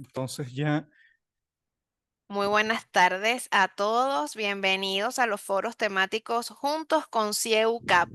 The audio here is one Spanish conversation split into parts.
Entonces ya, Muy buenas tardes a todos, bienvenidos a los foros temáticos juntos con CIEUCAP.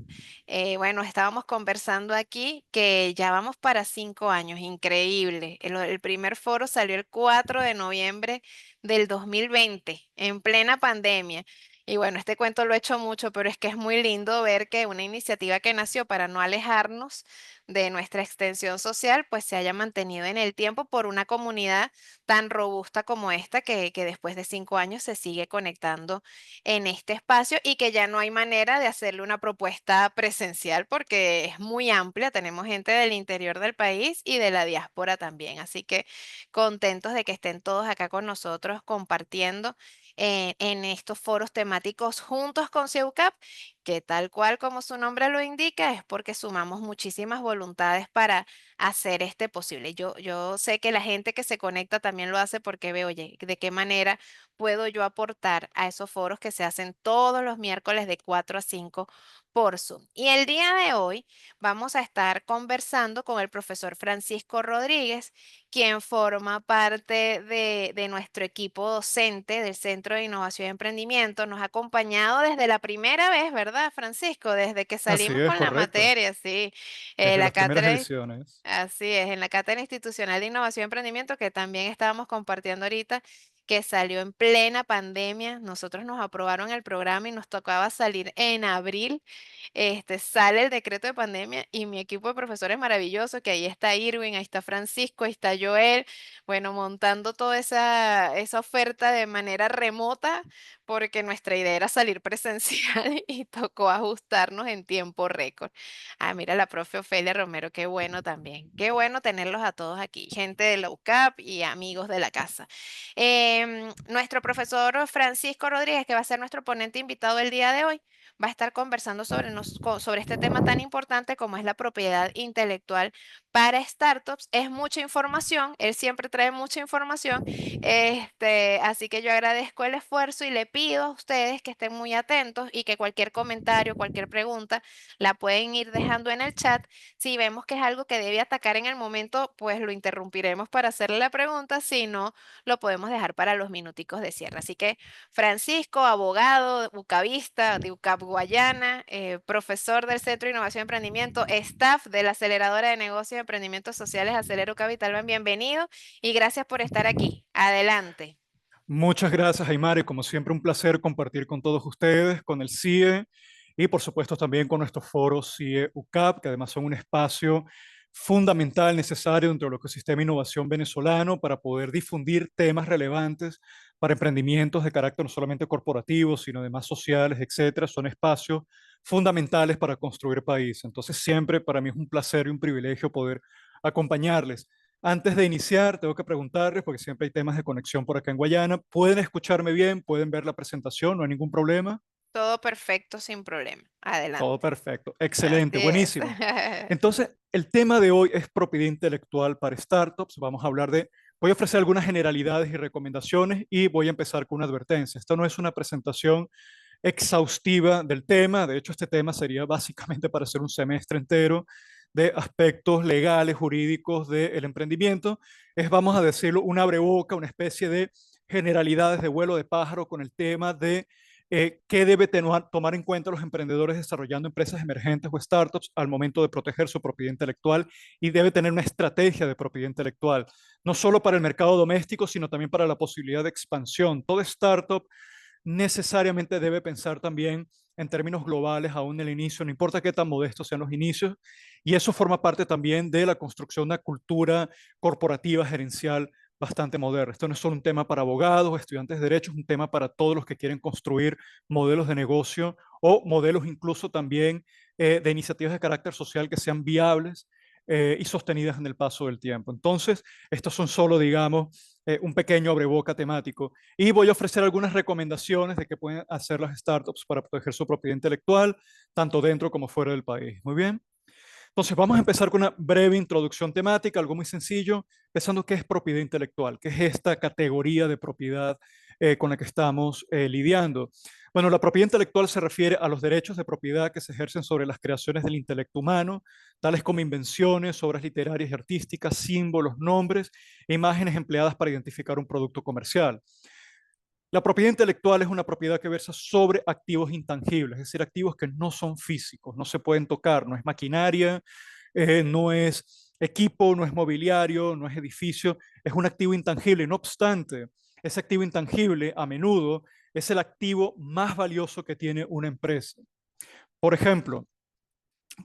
Bueno, estábamos conversando aquí que ya vamos para 5 años, increíble. El primer foro salió el 4 de noviembre del 2020, en plena pandemia. Y bueno, este cuento lo he hecho mucho, pero es que es muy lindo ver que una iniciativa que nació para no alejarnos de nuestra extensión social, pues se haya mantenido en el tiempo por una comunidad tan robusta como esta que después de 5 años se sigue conectando en este espacio y que ya no hay manera de hacerle una propuesta presencial porque es muy amplia. Tenemos gente del interior del país y de la diáspora también. Así que contentos de que estén todos acá con nosotros compartiendo en estos foros temáticos juntos con CEUCAP, que tal cual como su nombre lo indica, es porque sumamos muchísimas voluntades para hacer este posible. Yo sé que la gente que se conecta también lo hace porque ve, oye, de qué manera puedo yo aportar a esos foros que se hacen todos los miércoles de 4 a 5 por Zoom. Y el día de hoy vamos a estar conversando con el profesor Francisco Rodríguez, quien forma parte de nuestro equipo docente del Centro de Innovación y Emprendimiento. Nos ha acompañado desde la primera vez, ¿verdad, Francisco? Desde que así salimos es, con la correcto, materia, sí. desde La las primeras cátedra. ediciones. Así es, en la Cátedra Institucional de Innovación y Emprendimiento, que también estábamos compartiendo ahorita, que salió en plena pandemia. Nosotros nos aprobaron el programa y nos tocaba salir en abril. Sale el decreto de pandemia y mi equipo de profesores maravilloso, que ahí está Irwin, ahí está Francisco, ahí está Joel, bueno, montando toda esa oferta de manera remota, porque nuestra idea era salir presencial y tocó ajustarnos en tiempo récord. Ah, mira la profe Ofelia Romero, qué bueno también. Qué bueno tenerlos a todos aquí, gente de la UCAP y amigos de la casa. Nuestro profesor Francisco Rodríguez, que va a ser nuestro ponente invitado el día de hoy, va a estar conversando sobre este tema tan importante como es la propiedad intelectual para startups. Es mucha información, él siempre trae mucha información, así que yo agradezco el esfuerzo y le pido a ustedes que estén muy atentos y que cualquier comentario, cualquier pregunta, la pueden ir dejando en el chat. Si vemos que es algo que debe atacar en el momento, pues lo interrumpiremos para hacerle la pregunta. Si no, lo podemos dejar para los minuticos de cierre. Así que Francisco, abogado, ucavista de UCAP Guayana, profesor del Centro de Innovación y Emprendimiento, staff de la Aceleradora de Negocios y Emprendimientos Sociales Acelero Capital, bienvenido y gracias por estar aquí. Adelante. Muchas gracias, Aymar, y como siempre un placer compartir con todos ustedes, con el CIE y por supuesto también con nuestros foros CIE UCAP, que además son un espacio fundamental, necesario dentro del ecosistema de innovación venezolano para poder difundir temas relevantes para emprendimientos de carácter no solamente corporativo, sino además sociales, etcétera. Son espacios fundamentales para construir país. Entonces siempre para mí es un placer y un privilegio poder acompañarles. Antes de iniciar, tengo que preguntarles, porque siempre hay temas de conexión por acá en Guayana. ¿Pueden escucharme bien? ¿Pueden ver la presentación? ¿No hay ningún problema? Todo perfecto, sin problema. Todo Adelante. perfecto. Así Excelente, es. buenísimo. Entonces, el tema de hoy es propiedad intelectual para startups. Vamos a hablar de, voy a ofrecer algunas generalidades y recomendaciones y voy a empezar con una advertencia. Esto no es una presentación exhaustiva del tema. De hecho, este tema sería básicamente para hacer un semestre entero de aspectos legales, jurídicos del emprendimiento. Es, vamos a decirlo, una abreboca, una especie de generalidades de vuelo de pájaro con el tema de qué debe tomar en cuenta los emprendedores desarrollando empresas emergentes o startups al momento de proteger su propiedad intelectual y debe tener una estrategia de propiedad intelectual, no solo para el mercado doméstico, sino también para la posibilidad de expansión. Toda startup necesariamente debe pensar también en términos globales aún en el inicio, no importa qué tan modestos sean los inicios, y eso forma parte también de la construcción de una cultura corporativa, gerencial bastante moderna. Esto no es solo un tema para abogados, estudiantes de derecho, es un tema para todos los que quieren construir modelos de negocio o modelos incluso también de iniciativas de carácter social que sean viables y sostenidas en el paso del tiempo. Entonces, estos son solo, digamos, un pequeño abreboca temático. Y voy a ofrecer algunas recomendaciones de qué pueden hacer las startups para proteger su propiedad intelectual, tanto dentro como fuera del país. Muy bien. Entonces, vamos a empezar con una breve introducción temática, algo muy sencillo, pensando qué es propiedad intelectual, qué es esta categoría de propiedad con la que estamos lidiando. Bueno, la propiedad intelectual se refiere a los derechos de propiedad que se ejercen sobre las creaciones del intelecto humano, tales como invenciones, obras literarias y artísticas, símbolos, nombres e imágenes empleadas para identificar un producto comercial. La propiedad intelectual es una propiedad que versa sobre activos intangibles, es decir, activos que no son físicos, no se pueden tocar, no es maquinaria, no es equipo, no es mobiliario, no es edificio, es un activo intangible. No obstante, ese activo intangible a menudo es el activo más valioso que tiene una empresa. Por ejemplo,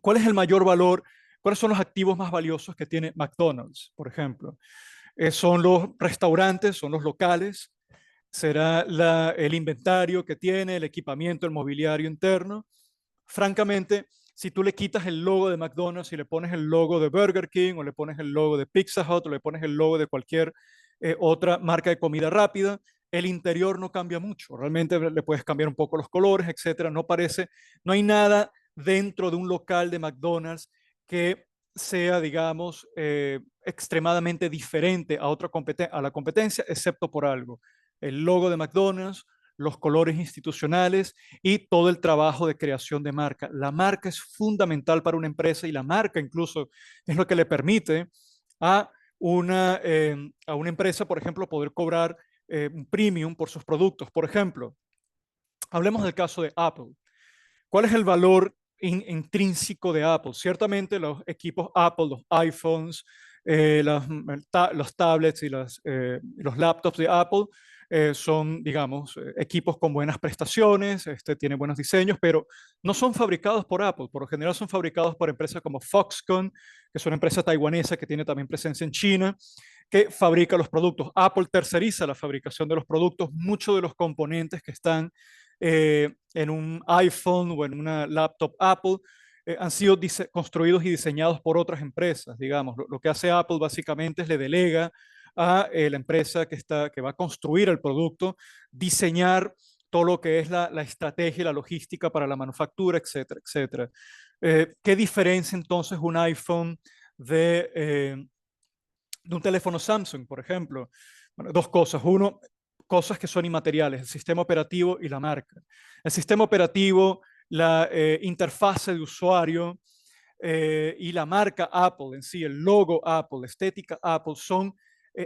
¿cuál es el mayor valor? ¿Cuáles son los activos más valiosos que tiene McDonald's, por ejemplo? Son los restaurantes, son los locales, será el inventario que tiene, el equipamiento, el mobiliario interno. Francamente, si tú le quitas el logo de McDonald's y le pones el logo de Burger King o le pones el logo de Pizza Hut o le pones el logo de cualquier otra marca de comida rápida, el interior no cambia mucho. Realmente le puedes cambiar un poco los colores, etcétera. No parece, no hay nada dentro de un local de McDonald's que sea, digamos, extremadamente diferente a, a la competencia, excepto por algo. El logo de McDonald's, los colores institucionales y todo el trabajo de creación de marca. La marca es fundamental para una empresa y la marca incluso es lo que le permite a a una empresa, por ejemplo, poder cobrar un premium por sus productos. Por ejemplo, hablemos del caso de Apple. ¿Cuál es el valor intrínseco de Apple? Ciertamente los equipos Apple, los iPhones, los tablets y los laptops de Apple son, digamos, equipos con buenas prestaciones, tienen buenos diseños, pero no son fabricados por Apple. Por lo general son fabricados por empresas como Foxconn, que es una empresa taiwanesa que tiene también presencia en China, que fabrica los productos. Apple terceriza la fabricación de los productos. Muchos de los componentes que están en un iPhone o en una laptop Apple han sido construidos y diseñados por otras empresas, digamos. Lo que hace Apple básicamente es le delega a la empresa que va a construir el producto, diseñar todo lo que es la estrategia y la logística para la manufactura, etcétera, etcétera. ¿Qué diferencia entonces un iPhone de un teléfono Samsung, por ejemplo? Bueno, dos cosas. Uno, cosas que son inmateriales, el sistema operativo y la marca. El sistema operativo, la interfase de usuario y la marca Apple en sí, el logo Apple, la estética Apple, son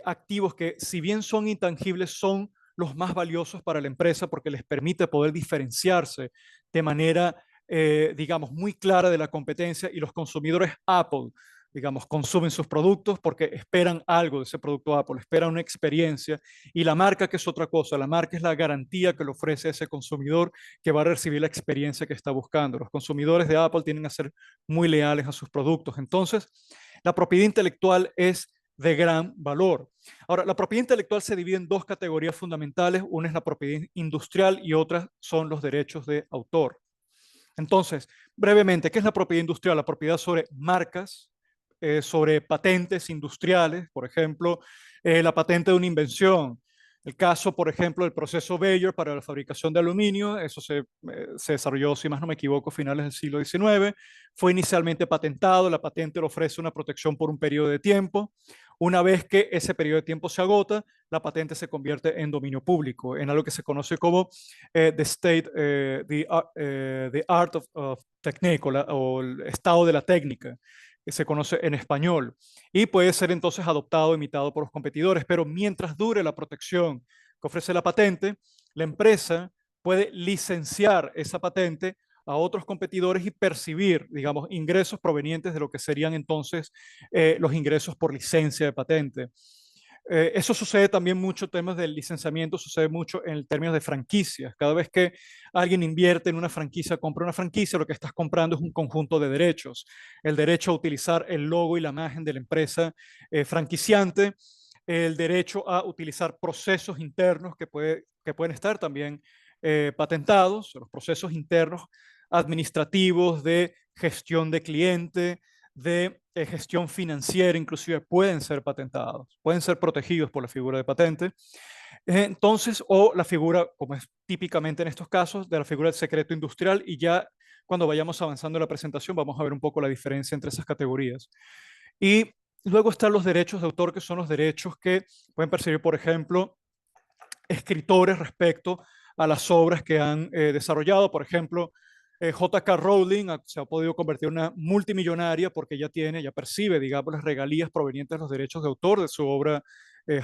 activos que, si bien son intangibles, son los más valiosos para la empresa porque les permite poder diferenciarse de manera, digamos, muy clara de la competencia y los consumidores Apple, digamos, consumen sus productos porque esperan algo de ese producto Apple, esperan una experiencia y la marca, que es otra cosa, la marca es la garantía que le ofrece a ese consumidor que va a recibir la experiencia que está buscando. Los consumidores de Apple tienden a ser muy leales a sus productos. Entonces, la propiedad intelectual es de gran valor. Ahora, la propiedad intelectual se divide en dos categorías fundamentales. Una es la propiedad industrial y otras son los derechos de autor. Entonces, brevemente, ¿qué es la propiedad industrial? La propiedad sobre marcas, sobre patentes industriales, por ejemplo, la patente de una invención. El caso, por ejemplo, del proceso Bayer para la fabricación de aluminio, eso se desarrolló, si más no me equivoco, a finales del siglo XIX. Fue inicialmente patentado, la patente le ofrece una protección por un periodo de tiempo. Una vez que ese periodo de tiempo se agota, la patente se convierte en dominio público, en algo que se conoce como the art of technique o el estado de la técnica, que se conoce en español, y puede ser entonces adoptado, imitado por los competidores, pero mientras dure la protección que ofrece la patente, la empresa puede licenciar esa patente a otros competidores y percibir, digamos, ingresos provenientes de lo que serían entonces los ingresos por licencia de patente. Eso sucede también mucho, temas del licenciamiento, sucede mucho en términos de franquicias. Cada vez que alguien invierte en una franquicia, compra una franquicia, lo que estás comprando es un conjunto de derechos. El derecho a utilizar el logo y la imagen de la empresa franquiciante, el derecho a utilizar procesos internos que pueden estar también patentados, los procesos internos administrativos de gestión de cliente, de gestión financiera, inclusive pueden ser patentados, pueden ser protegidos por la figura de patente. Entonces, o la figura, como es típicamente en estos casos, de la figura del secreto industrial, y ya cuando vayamos avanzando en la presentación vamos a ver un poco la diferencia entre esas categorías. Y luego están los derechos de autor, que son los derechos que pueden percibir, por ejemplo, escritores respecto a las obras que han desarrollado. Por ejemplo, J.K. Rowling se ha podido convertir en una multimillonaria porque ya percibe, digamos, las regalías provenientes de los derechos de autor de su obra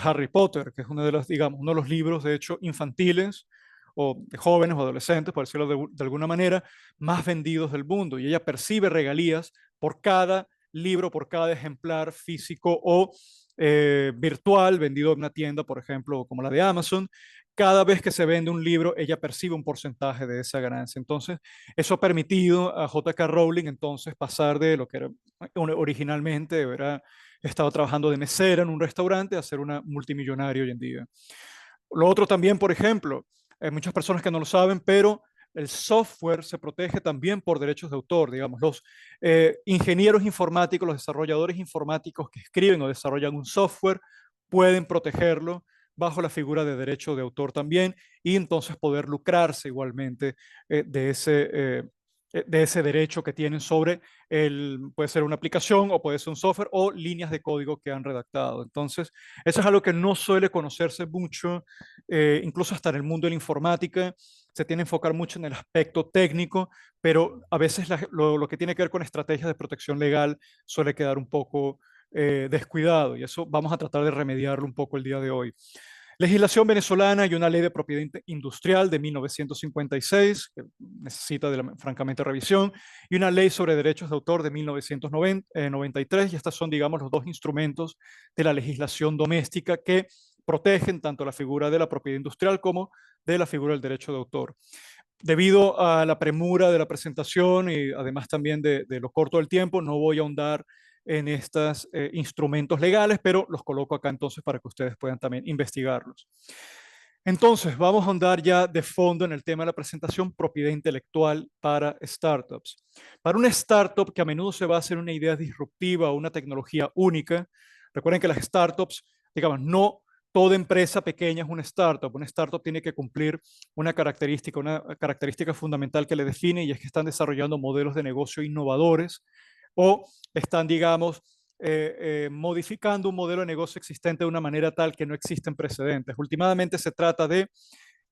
Harry Potter, que es uno de los, digamos, uno de los libros, de hecho, infantiles o de jóvenes o adolescentes, por decirlo de alguna manera, más vendidos del mundo. Y ella percibe regalías por cada libro, por cada ejemplar físico o virtual vendido en una tienda, por ejemplo, como la de Amazon. Cada vez que se vende un libro, ella percibe un porcentaje de esa ganancia. Entonces, eso ha permitido a J.K. Rowling entonces pasar de lo que era originalmente, estaba trabajando de mesera en un restaurante a ser una multimillonaria hoy en día. Lo otro también, por ejemplo, hay muchas personas que no lo saben, pero el software se protege también por derechos de autor, digamos, los ingenieros informáticos, los desarrolladores informáticos que escriben o desarrollan un software pueden protegerlo bajo la figura de derecho de autor también y entonces poder lucrarse igualmente de ese derecho que tienen sobre puede ser una aplicación o puede ser un software o líneas de código que han redactado. Entonces, eso es algo que no suele conocerse mucho, incluso hasta en el mundo de la informática. Se tiene que enfocar mucho en el aspecto técnico, pero a veces lo que tiene que ver con estrategias de protección legal suele quedar un poco descuidado y eso vamos a tratar de remediarlo un poco el día de hoy. Legislación venezolana y una ley de propiedad industrial de 1956, que necesita francamente revisión, y una ley sobre derechos de autor de 1993, y estas son, digamos, los dos instrumentos de la legislación doméstica que protegen tanto la figura de la propiedad industrial como de la figura del derecho de autor. Debido a la premura de la presentación y además también de lo corto del tiempo, no voy a ahondar en estos instrumentos legales, pero los coloco acá entonces para que ustedes puedan también investigarlos. Entonces, vamos a ahondar ya de fondo en el tema de la presentación propiedad intelectual para startups. Para una startup que a menudo se basa en una idea disruptiva o una tecnología única, recuerden que las startups, digamos, no toda empresa pequeña es una startup. Una startup tiene que cumplir una característica fundamental que le define y es que están desarrollando modelos de negocio innovadores o están, digamos, modificando un modelo de negocio existente de una manera tal que no existen precedentes. Últimamente se trata de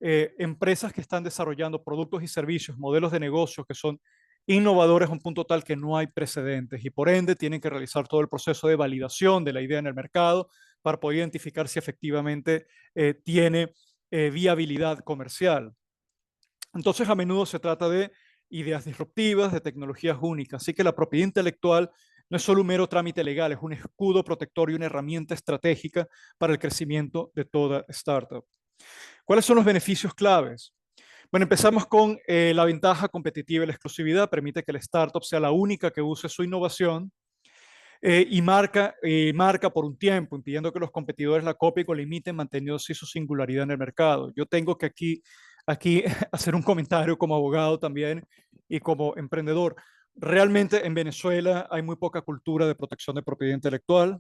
empresas que están desarrollando productos y servicios, modelos de negocio que son innovadores a un punto tal que no hay precedentes y por ende tienen que realizar todo el proceso de validación de la idea en el mercado para poder identificar si efectivamente tiene viabilidad comercial. Entonces, a menudo se trata de ideas disruptivas, de tecnologías únicas. Así que la propiedad intelectual no es solo un mero trámite legal, es un escudo protector y una herramienta estratégica para el crecimiento de toda startup. ¿Cuáles son los beneficios claves? Bueno, empezamos con la ventaja competitiva y la exclusividad. Permite que la startup sea la única que use su innovación y marca por un tiempo, impidiendo que los competidores la copien o la imiten, manteniendo así su singularidad en el mercado. Yo tengo que aquí hacer un comentario como abogado también y como emprendedor. Realmente en Venezuela hay muy poca cultura de protección de propiedad intelectual.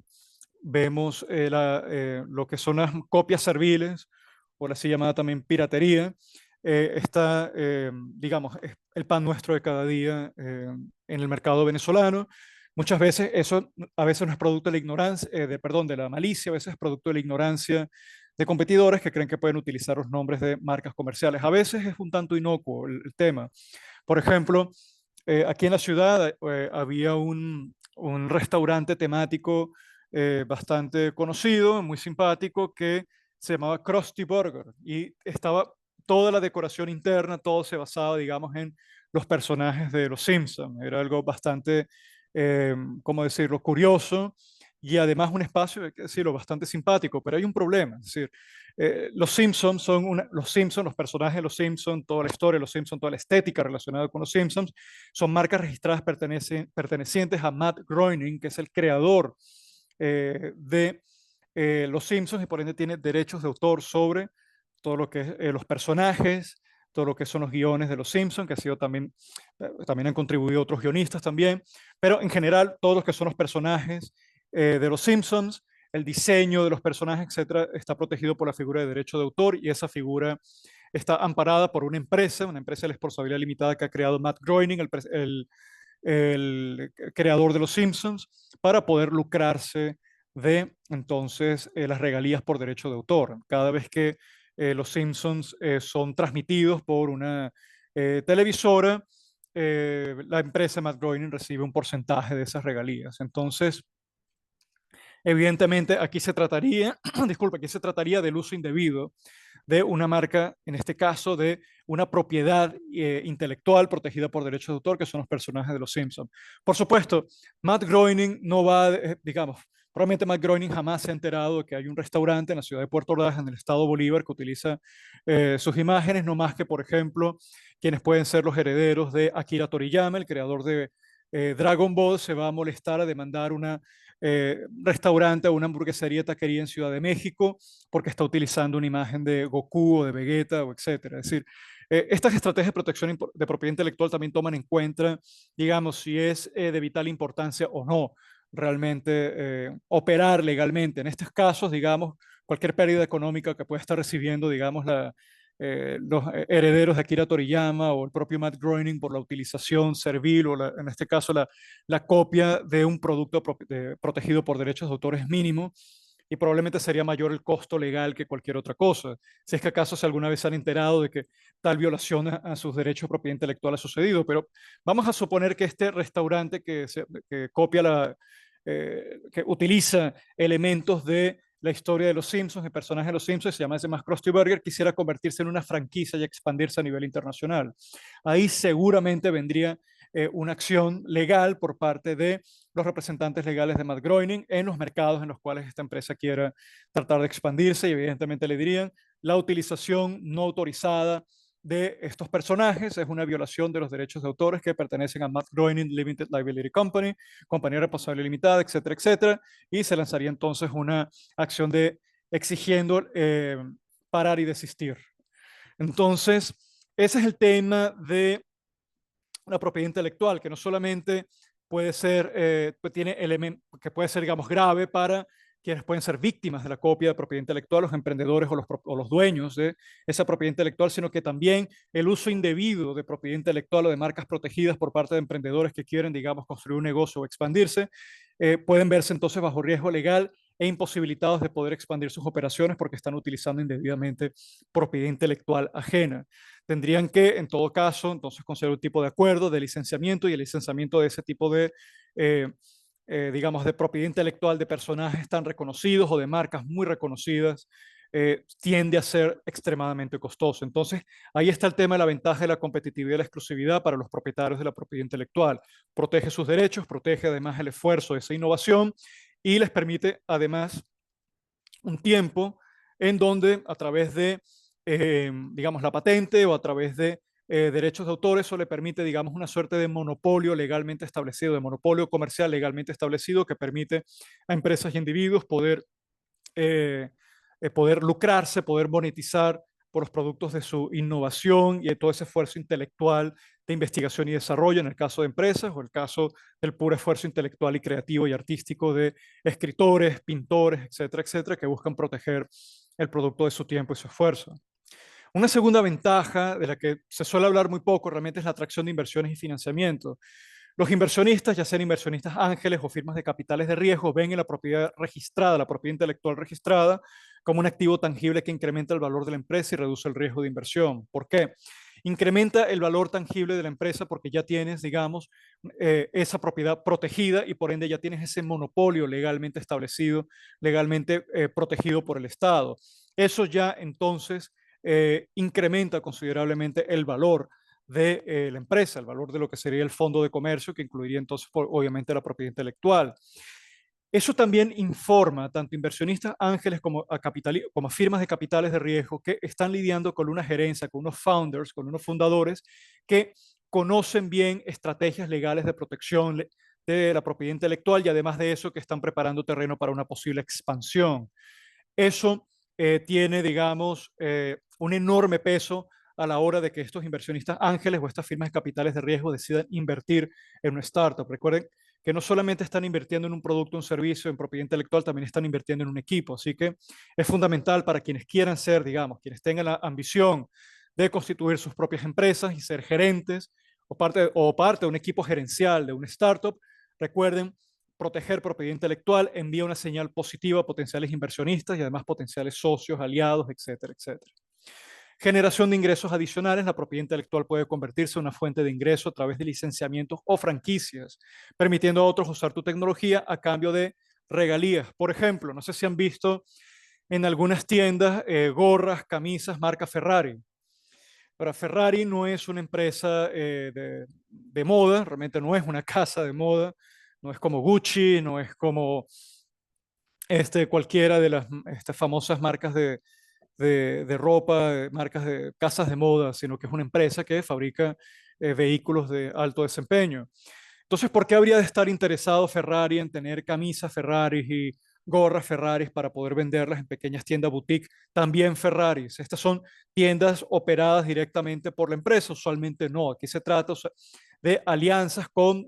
Vemos lo que son las copias serviles, o la así llamada también piratería. Digamos, es el pan nuestro de cada día en el mercado venezolano. Muchas veces eso a veces no es producto de la ignorancia, perdón, de la malicia, a veces es producto de la ignorancia de competidores que creen que pueden utilizar los nombres de marcas comerciales. A veces es un tanto inocuo el tema. Por ejemplo, aquí en la ciudad había un restaurante temático bastante conocido, muy simpático, que se llamaba Krusty Burger y estaba toda la decoración interna, todo se basaba, digamos, en los personajes de Los Simpsons. Era algo bastante, ¿cómo decirlo?, curioso y además un espacio, hay que decirlo, bastante simpático, pero hay un problema, es decir, los Simpsons los Simpsons, los personajes de los Simpsons, toda la historia de los Simpsons, toda la estética relacionada con los Simpsons, son marcas registradas pertenecientes a Matt Groening, que es el creador de los Simpsons y por ende tiene derechos de autor sobre todo lo que es los personajes, todo lo que son los guiones de los Simpsons, que ha sido también han contribuido otros guionistas también, pero en general todos los que son los personajes de los Simpsons, el diseño de los personajes, etcétera, está protegido por la figura de derecho de autor y esa figura está amparada por una empresa de responsabilidad limitada que ha creado Matt Groening, el creador de los Simpsons, para poder lucrarse de entonces las regalías por derecho de autor. Cada vez que Los Simpsons son transmitidos por una televisora, la empresa Matt Groening recibe un porcentaje de esas regalías. Entonces, evidentemente, aquí se trataría, disculpa, aquí se trataría del uso indebido de una marca, en este caso de una propiedad intelectual protegida por derechos de autor, que son los personajes de Los Simpsons. Por supuesto, Matt Groening no va, digamos, probablemente Matt Groening jamás se ha enterado de que hay un restaurante en la ciudad de Puerto Ordaz, en el estado Bolívar, que utiliza sus imágenes, no más que, por ejemplo, quienes pueden ser los herederos de Akira Toriyama, el creador de Dragon Ball, se va a molestar a demandar una restaurante o una hamburguesería, taquería en Ciudad de México, porque está utilizando una imagen de Goku o de Vegeta o etcétera. Es decir, estas estrategias de protección de propiedad intelectual también toman en cuenta, digamos, si es de vital importancia o no realmente operar legalmente. En estos casos, digamos, cualquier pérdida económica que pueda estar recibiendo, digamos, los herederos de Akira Toriyama o el propio Matt Groening por la utilización servil o en este caso la copia de un producto protegido por derechos de autor es mínimo y probablemente sería mayor el costo legal que cualquier otra cosa. Si es que acaso se alguna vez han enterado de que tal violación a sus derechos de propiedad intelectual ha sucedido, pero vamos a suponer que este restaurante que copia que utiliza elementos de la historia de los Simpsons, el personaje de los Simpsons, se llama ese más Krusty Burger, quisiera convertirse en una franquicia y expandirse a nivel internacional. Ahí seguramente vendría una acción legal por parte de los representantes legales de Matt Groening en los mercados en los cuales esta empresa quiera tratar de expandirse y evidentemente le dirían la utilización no autorizada de estos personajes es una violación de los derechos de autores que pertenecen a Matt Groening Limited Liability Company, compañía responsable limitada, etcétera, etcétera, y se lanzaría entonces una acción de exigiendo parar y desistir. Entonces, ese es el tema de la propiedad intelectual, que no solamente puede ser, pues tiene elementos que puede ser, digamos, grave para quienes pueden ser víctimas de la copia de propiedad intelectual, los emprendedores o los dueños de esa propiedad intelectual, sino que también el uso indebido de propiedad intelectual o de marcas protegidas por parte de emprendedores que quieren, digamos, construir un negocio o expandirse, pueden verse entonces bajo riesgo legal e imposibilitados de poder expandir sus operaciones porque están utilizando indebidamente propiedad intelectual ajena. Tendrían que, en todo caso, entonces conseguir un tipo de acuerdo de licenciamiento y el licenciamiento de ese tipo de, digamos, de propiedad intelectual de personajes tan reconocidos o de marcas muy reconocidas, tiende a ser extremadamente costoso. Entonces, ahí está el tema de la ventaja de la competitividad y la exclusividad para los propietarios de la propiedad intelectual. Protege sus derechos, protege además el esfuerzo de esa innovación y les permite además un tiempo en donde a través de, digamos, la patente o a través de derechos de autor, eso le permite, digamos, una suerte de monopolio legalmente establecido, de monopolio comercial legalmente establecido que permite a empresas y individuos eh, poder lucrarse, poder monetizar por los productos de su innovación y de todo ese esfuerzo intelectual de investigación y desarrollo en el caso de empresas o el caso del puro esfuerzo intelectual y creativo y artístico de escritores, pintores, etcétera, etcétera, que buscan proteger el producto de su tiempo y su esfuerzo. Una segunda ventaja de la que se suele hablar muy poco realmente es la atracción de inversiones y financiamiento. Los inversionistas, ya sean inversionistas ángeles o firmas de capitales de riesgo, ven en la propiedad registrada, la propiedad intelectual registrada, como un activo tangible que incrementa el valor de la empresa y reduce el riesgo de inversión. ¿Por qué? Incrementa el valor tangible de la empresa porque ya tienes, digamos, esa propiedad protegida y por ende ya tienes ese monopolio legalmente establecido, legalmente protegido por el Estado. Eso ya entonces incrementa considerablemente el valor de la empresa, el valor de lo que sería el fondo de comercio, que incluiría entonces obviamente la propiedad intelectual. Eso también informa tanto inversionistas ángeles como a firmas de capitales de riesgo que están lidiando con una gerencia, con unos founders, con unos fundadores que conocen bien estrategias legales de protección de la propiedad intelectual y además de eso que están preparando terreno para una posible expansión. Eso tiene, digamos, un enorme peso a la hora de que estos inversionistas ángeles o estas firmas de capitales de riesgo decidan invertir en una startup. Recuerden que no solamente están invirtiendo en un producto, un servicio, en propiedad intelectual, también están invirtiendo en un equipo. Así que es fundamental para quienes quieran ser, digamos, quienes tengan la ambición de constituir sus propias empresas y ser gerentes o parte de un equipo gerencial de una startup. Recuerden, proteger propiedad intelectual envía una señal positiva a potenciales inversionistas y además potenciales socios, aliados, etcétera, etcétera. Generación de ingresos adicionales. La propiedad intelectual puede convertirse en una fuente de ingreso a través de licenciamientos o franquicias, permitiendo a otros usar tu tecnología a cambio de regalías. Por ejemplo, no sé si han visto en algunas tiendas gorras, camisas, marca Ferrari. Pero Ferrari no es una empresa de moda, realmente no es una casa de moda, no es como Gucci, no es como cualquiera de las famosas marcas de ropa, marcas de casas de moda, sino que es una empresa que fabrica vehículos de alto desempeño. Entonces, ¿por qué habría de estar interesado Ferrari en tener camisas Ferraris y gorras Ferraris para poder venderlas en pequeñas tiendas boutique? También Ferraris. Estas son tiendas operadas directamente por la empresa. Usualmente no. Aquí se trata de alianzas con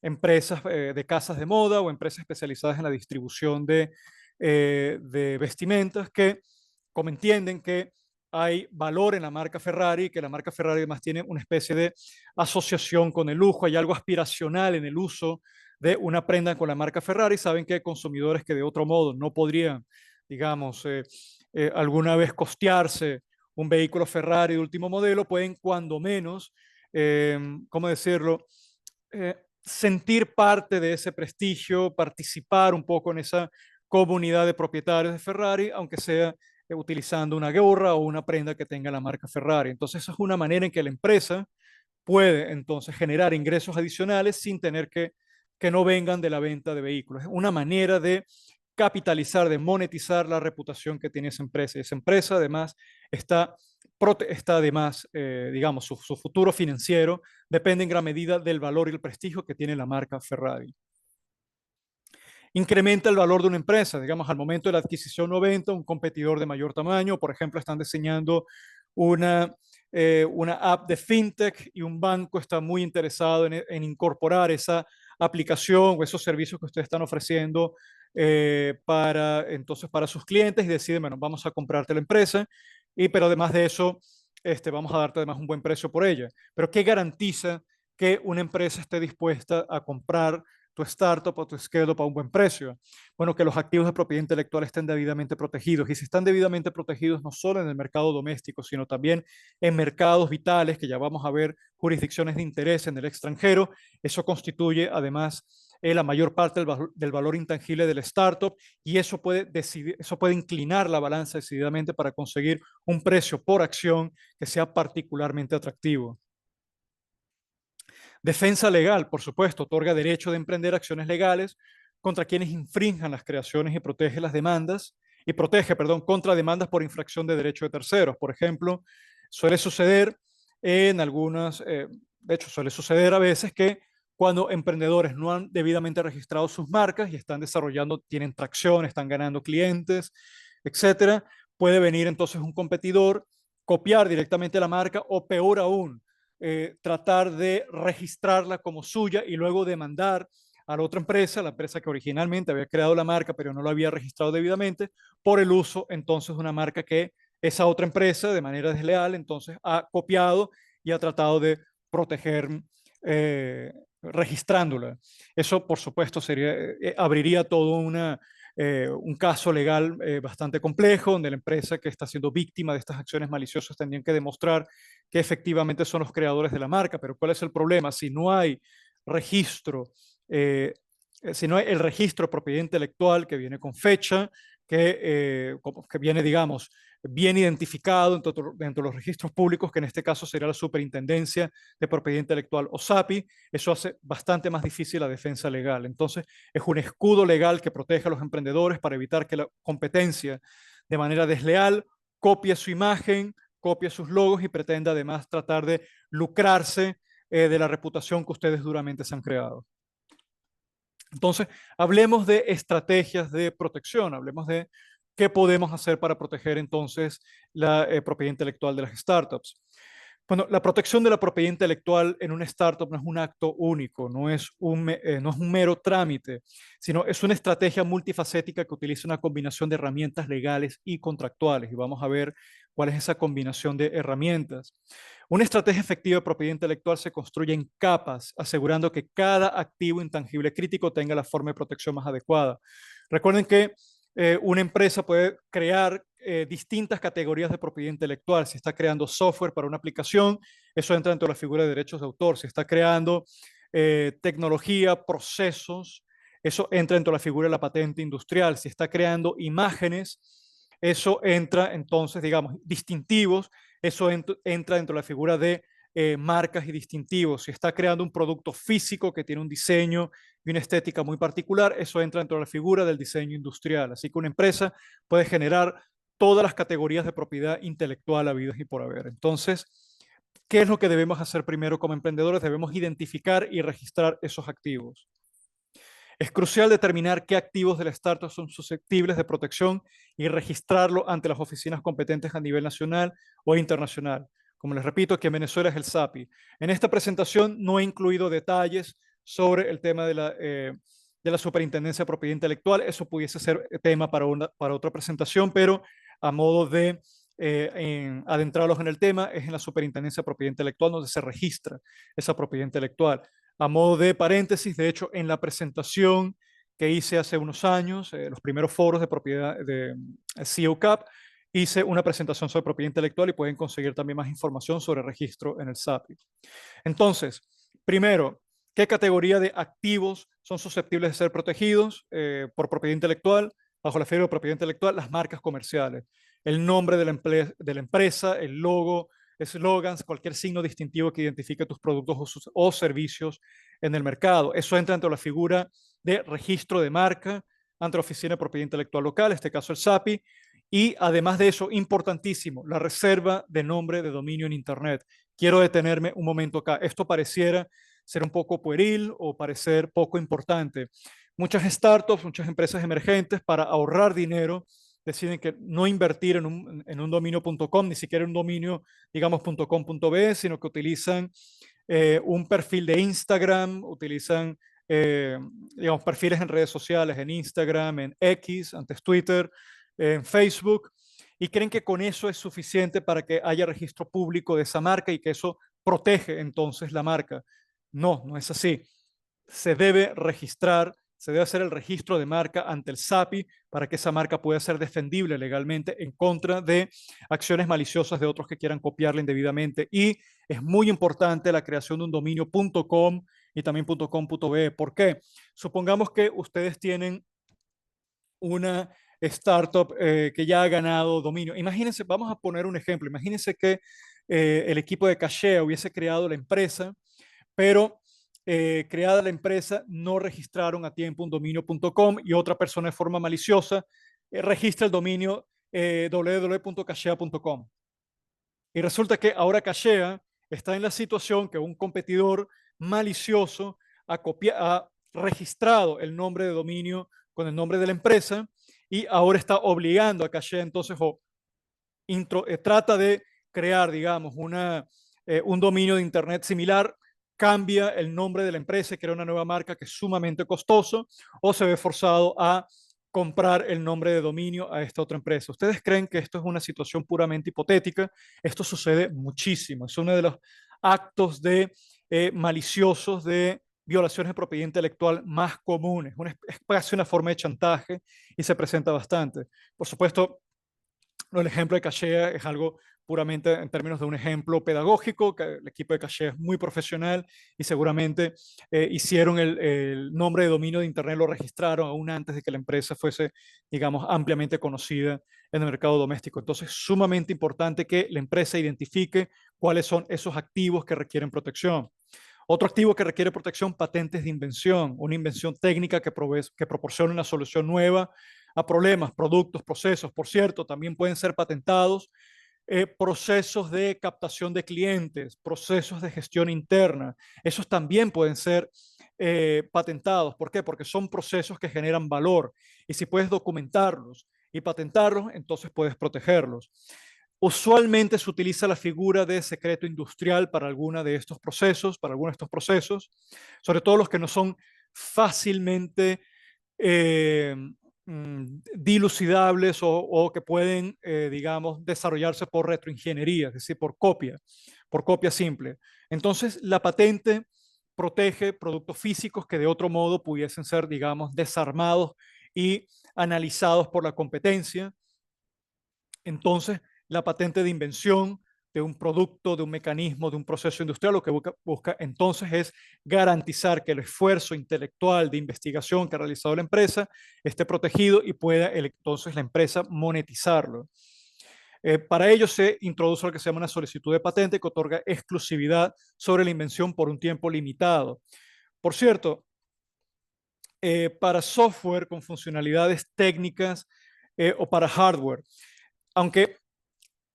empresas de casas de moda o empresas especializadas en la distribución de vestimentas que, como entienden que hay valor en la marca Ferrari, que la marca Ferrari además tiene una especie de asociación con el lujo, hay algo aspiracional en el uso de una prenda con la marca Ferrari, saben que hay consumidores que de otro modo no podrían, digamos, alguna vez costearse un vehículo Ferrari de último modelo, pueden cuando menos, ¿cómo decirlo? Sentir parte de ese prestigio, participar un poco en esa comunidad de propietarios de Ferrari, aunque sea utilizando una gorra o una prenda que tenga la marca Ferrari. Entonces, esa es una manera en que la empresa puede entonces generar ingresos adicionales sin tener que no vengan de la venta de vehículos. Es una manera de capitalizar, de monetizar la reputación que tiene esa empresa. Y esa empresa además está además, digamos, su futuro financiero depende en gran medida del valor y el prestigio que tiene la marca Ferrari. Incrementa el valor de una empresa, digamos, al momento de la adquisición o venta, un competidor de mayor tamaño, por ejemplo, están diseñando una app de fintech y un banco está muy interesado en incorporar esa aplicación o esos servicios que ustedes están ofreciendo entonces para sus clientes y deciden, bueno, vamos a comprarte la empresa, pero además de eso, vamos a darte además un buen precio por ella. Pero ¿qué garantiza que una empresa esté dispuesta a comprar tu startup o tu scale-up a un buen precio? Bueno, que los activos de propiedad intelectual estén debidamente protegidos. Y si están debidamente protegidos no solo en el mercado doméstico, sino también en mercados vitales, que ya vamos a ver jurisdicciones de interés en el extranjero, eso constituye además la mayor parte del valor intangible del startup y eso puede inclinar la balanza decididamente para conseguir un precio por acción que sea particularmente atractivo. Defensa legal, por supuesto, otorga derecho de emprender acciones legales contra quienes infrinjan las creaciones y protege las demandas y protege, perdón, contra demandas por infracción de derecho de terceros. Por ejemplo, suele suceder en algunas, de hecho, suele suceder a veces que cuando emprendedores no han debidamente registrado sus marcas y están desarrollando, tienen tracción, están ganando clientes, etcétera, puede venir entonces un competidor, copiar directamente la marca o peor aún, tratar de registrarla como suya y luego demandar a la otra empresa, la empresa que originalmente había creado la marca pero no la había registrado debidamente, por el uso entonces de una marca que esa otra empresa de manera desleal entonces ha copiado y ha tratado de proteger registrándola. Eso por supuesto abriría todo un caso legal bastante complejo, donde la empresa que está siendo víctima de estas acciones maliciosas tendrían que demostrar que efectivamente son los creadores de la marca. Pero ¿cuál es el problema? Si no hay registro, eh, si no hay el registro de propiedad intelectual que viene con fecha, que viene, digamos, bien identificado dentro de los registros públicos, que en este caso sería la Superintendencia de Propiedad Intelectual o SAPI, eso hace bastante más difícil la defensa legal. Entonces, es un escudo legal que protege a los emprendedores para evitar que la competencia de manera desleal copie su imagen, copie sus logos y pretenda además tratar de lucrarse de la reputación que ustedes duramente se han creado. Entonces, hablemos de estrategias de protección, hablemos de qué podemos hacer para proteger entonces la propiedad intelectual de las startups. Bueno, la protección de la propiedad intelectual en una startup no es un acto único, no es un mero trámite, sino es una estrategia multifacética que utiliza una combinación de herramientas legales y contractuales. Y vamos a ver cuál es esa combinación de herramientas. Una estrategia efectiva de propiedad intelectual se construye en capas, asegurando que cada activo intangible crítico tenga la forma de protección más adecuada. Recuerden que una empresa puede crear distintas categorías de propiedad intelectual. Si está creando software para una aplicación, eso entra dentro de la figura de derechos de autor. Si está creando tecnología, procesos, eso entra dentro de la figura de la patente industrial. Si está creando imágenes, eso entra entonces, digamos, distintivos, eso entra dentro de la figura de marcas y distintivos. Si está creando un producto físico que tiene un diseño y una estética muy particular, eso entra dentro de la figura del diseño industrial. Así que una empresa puede generar todas las categorías de propiedad intelectual habidas y por haber. Entonces, ¿qué es lo que debemos hacer primero como emprendedores? Debemos identificar y registrar esos activos. Es crucial determinar qué activos de la startup son susceptibles de protección y registrarlo ante las oficinas competentes a nivel nacional o internacional. Como les repito, aquí en Venezuela es el SAPI. En esta presentación no he incluido detalles sobre el tema de la Superintendencia de Propiedad Intelectual. Eso pudiese ser tema para otra presentación, pero a modo de adentrarlos en el tema, es en la Superintendencia de Propiedad Intelectual donde se registra esa propiedad intelectual. A modo de paréntesis, de hecho, en la presentación que hice hace unos años, los primeros foros de propiedad de CEOCAP, hice una presentación sobre propiedad intelectual y pueden conseguir también más información sobre registro en el SAPI. Entonces, primero, ¿qué categoría de activos son susceptibles de ser protegidos por propiedad intelectual? Bajo la figura de propiedad intelectual, las marcas comerciales, el nombre de la empresa, el logo, eslogans, cualquier signo distintivo que identifique tus productos o servicios en el mercado. Eso entra dentro de la figura de registro de marca ante la Oficina de Propiedad Intelectual Local, en este caso el SAPI, y además de eso, importantísimo, la reserva de nombre de dominio en Internet. Quiero detenerme un momento acá. Esto pareciera ser un poco pueril o parecer poco importante. Muchas startups, muchas empresas emergentes, para ahorrar dinero, deciden que no invertir en un dominio.com, ni siquiera un dominio, digamos, .com.be, sino que utilizan un perfil de Instagram, utilizan, eh, digamos, perfiles en redes sociales, en Instagram, en X, antes Twitter, en Facebook, y creen que con eso es suficiente para que haya registro público de esa marca y que eso protege entonces la marca. No, no es así. Se debe registrar, se debe hacer el registro de marca ante el SAPI para que esa marca pueda ser defendible legalmente en contra de acciones maliciosas de otros que quieran copiarla indebidamente. Y es muy importante la creación de un dominio .com y también .com.be. ¿Por qué? Supongamos que ustedes tienen una startup que ya ha ganado dominio. Imagínense, vamos a poner un ejemplo, imagínense que el equipo de Cachea hubiese creado la empresa, pero creada la empresa no registraron a tiempo un dominio.com y otra persona de forma maliciosa registra el dominio www.cachea.com. Y resulta que ahora Cachea está en la situación que un competidor malicioso ha registrado el nombre de dominio con el nombre de la empresa y ahora está obligando a Cachea entonces trata de crear, digamos, un dominio de Internet similar, cambia el nombre de la empresa y crea una nueva marca que es sumamente costoso o se ve forzado a comprar el nombre de dominio a esta otra empresa. ¿Ustedes creen que esto es una situación puramente hipotética? Esto sucede muchísimo. Es uno de los actos maliciosos de violaciones de propiedad intelectual más comunes. Es casi una forma de chantaje y se presenta bastante. Por supuesto, el ejemplo de Cachea es algo puramente en términos de un ejemplo pedagógico, que el equipo de Cachea es muy profesional y seguramente hicieron el nombre de dominio de Internet, lo registraron aún antes de que la empresa fuese, digamos, ampliamente conocida en el mercado doméstico. Entonces, sumamente importante que la empresa identifique cuáles son esos activos que requieren protección. Otro activo que requiere protección, patentes de invención, una invención técnica que proporciona una solución nueva a problemas, productos, procesos. Por cierto, también pueden ser patentados procesos de captación de clientes, procesos de gestión interna. Esos también pueden ser patentados. ¿Por qué? Porque son procesos que generan valor. Y si puedes documentarlos y patentarlos, entonces puedes protegerlos. Usualmente se utiliza la figura de secreto industrial para alguna de estos procesos, sobre todo los que no son fácilmente eh, dilucidables o que pueden, digamos, desarrollarse por retroingeniería, es decir, por copia simple. Entonces, la patente protege productos físicos que de otro modo pudiesen ser, digamos, desarmados y analizados por la competencia. Entonces, la patente de invención de un producto, de un mecanismo, de un proceso industrial, lo que busca entonces es garantizar que el esfuerzo intelectual de investigación que ha realizado la empresa esté protegido y pueda entonces la empresa monetizarlo. Para ello se introduce lo que se llama una solicitud de patente que otorga exclusividad sobre la invención por un tiempo limitado. Por cierto, para software con funcionalidades técnicas o para hardware, aunque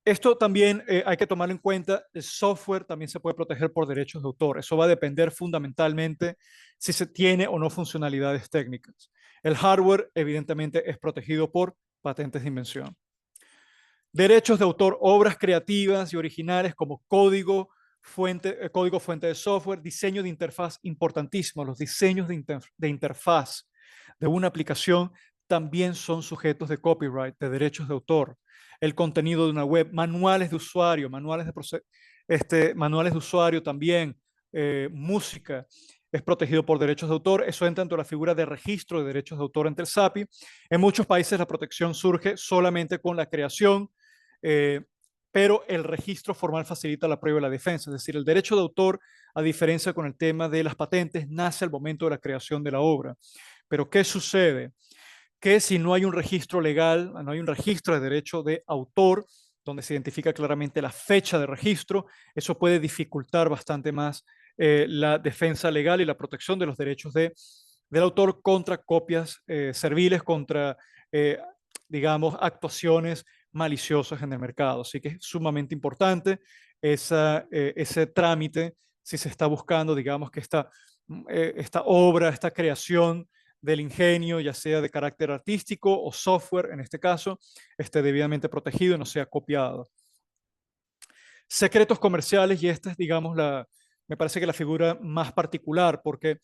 esto también hay que tomar en cuenta, el software también se puede proteger por derechos de autor. Eso va a depender fundamentalmente si se tiene o no funcionalidades técnicas. El hardware evidentemente es protegido por patentes de invención. Derechos de autor, obras creativas y originales como código fuente de software, diseño de interfaz, importantísimo. Los diseños de interfaz de una aplicación también son sujetos de copyright, de derechos de autor. El contenido de una web, manuales de usuario, manuales de usuario también, música, es protegido por derechos de autor. Eso entra dentro de la figura de registro de derechos de autor ante el SAPI. En muchos países la protección surge solamente con la creación, eh, pero el registro formal facilita la prueba y la defensa. Es decir, el derecho de autor, a diferencia con el tema de las patentes, nace al momento de la creación de la obra. Pero ¿qué sucede? Que si no hay un registro legal, no hay un registro de derecho de autor, donde se identifica claramente la fecha de registro, eso puede dificultar bastante más la defensa legal y la protección de los derechos del autor contra copias serviles, contra, eh, digamos, actuaciones maliciosas en el mercado. Así que es sumamente importante ese trámite si se está buscando, digamos, que esta obra, esta creación del ingenio, ya sea de carácter artístico o software, en este caso, esté debidamente protegido y no sea copiado. Secretos comerciales, y esta es, digamos, me parece que la figura más particular, porque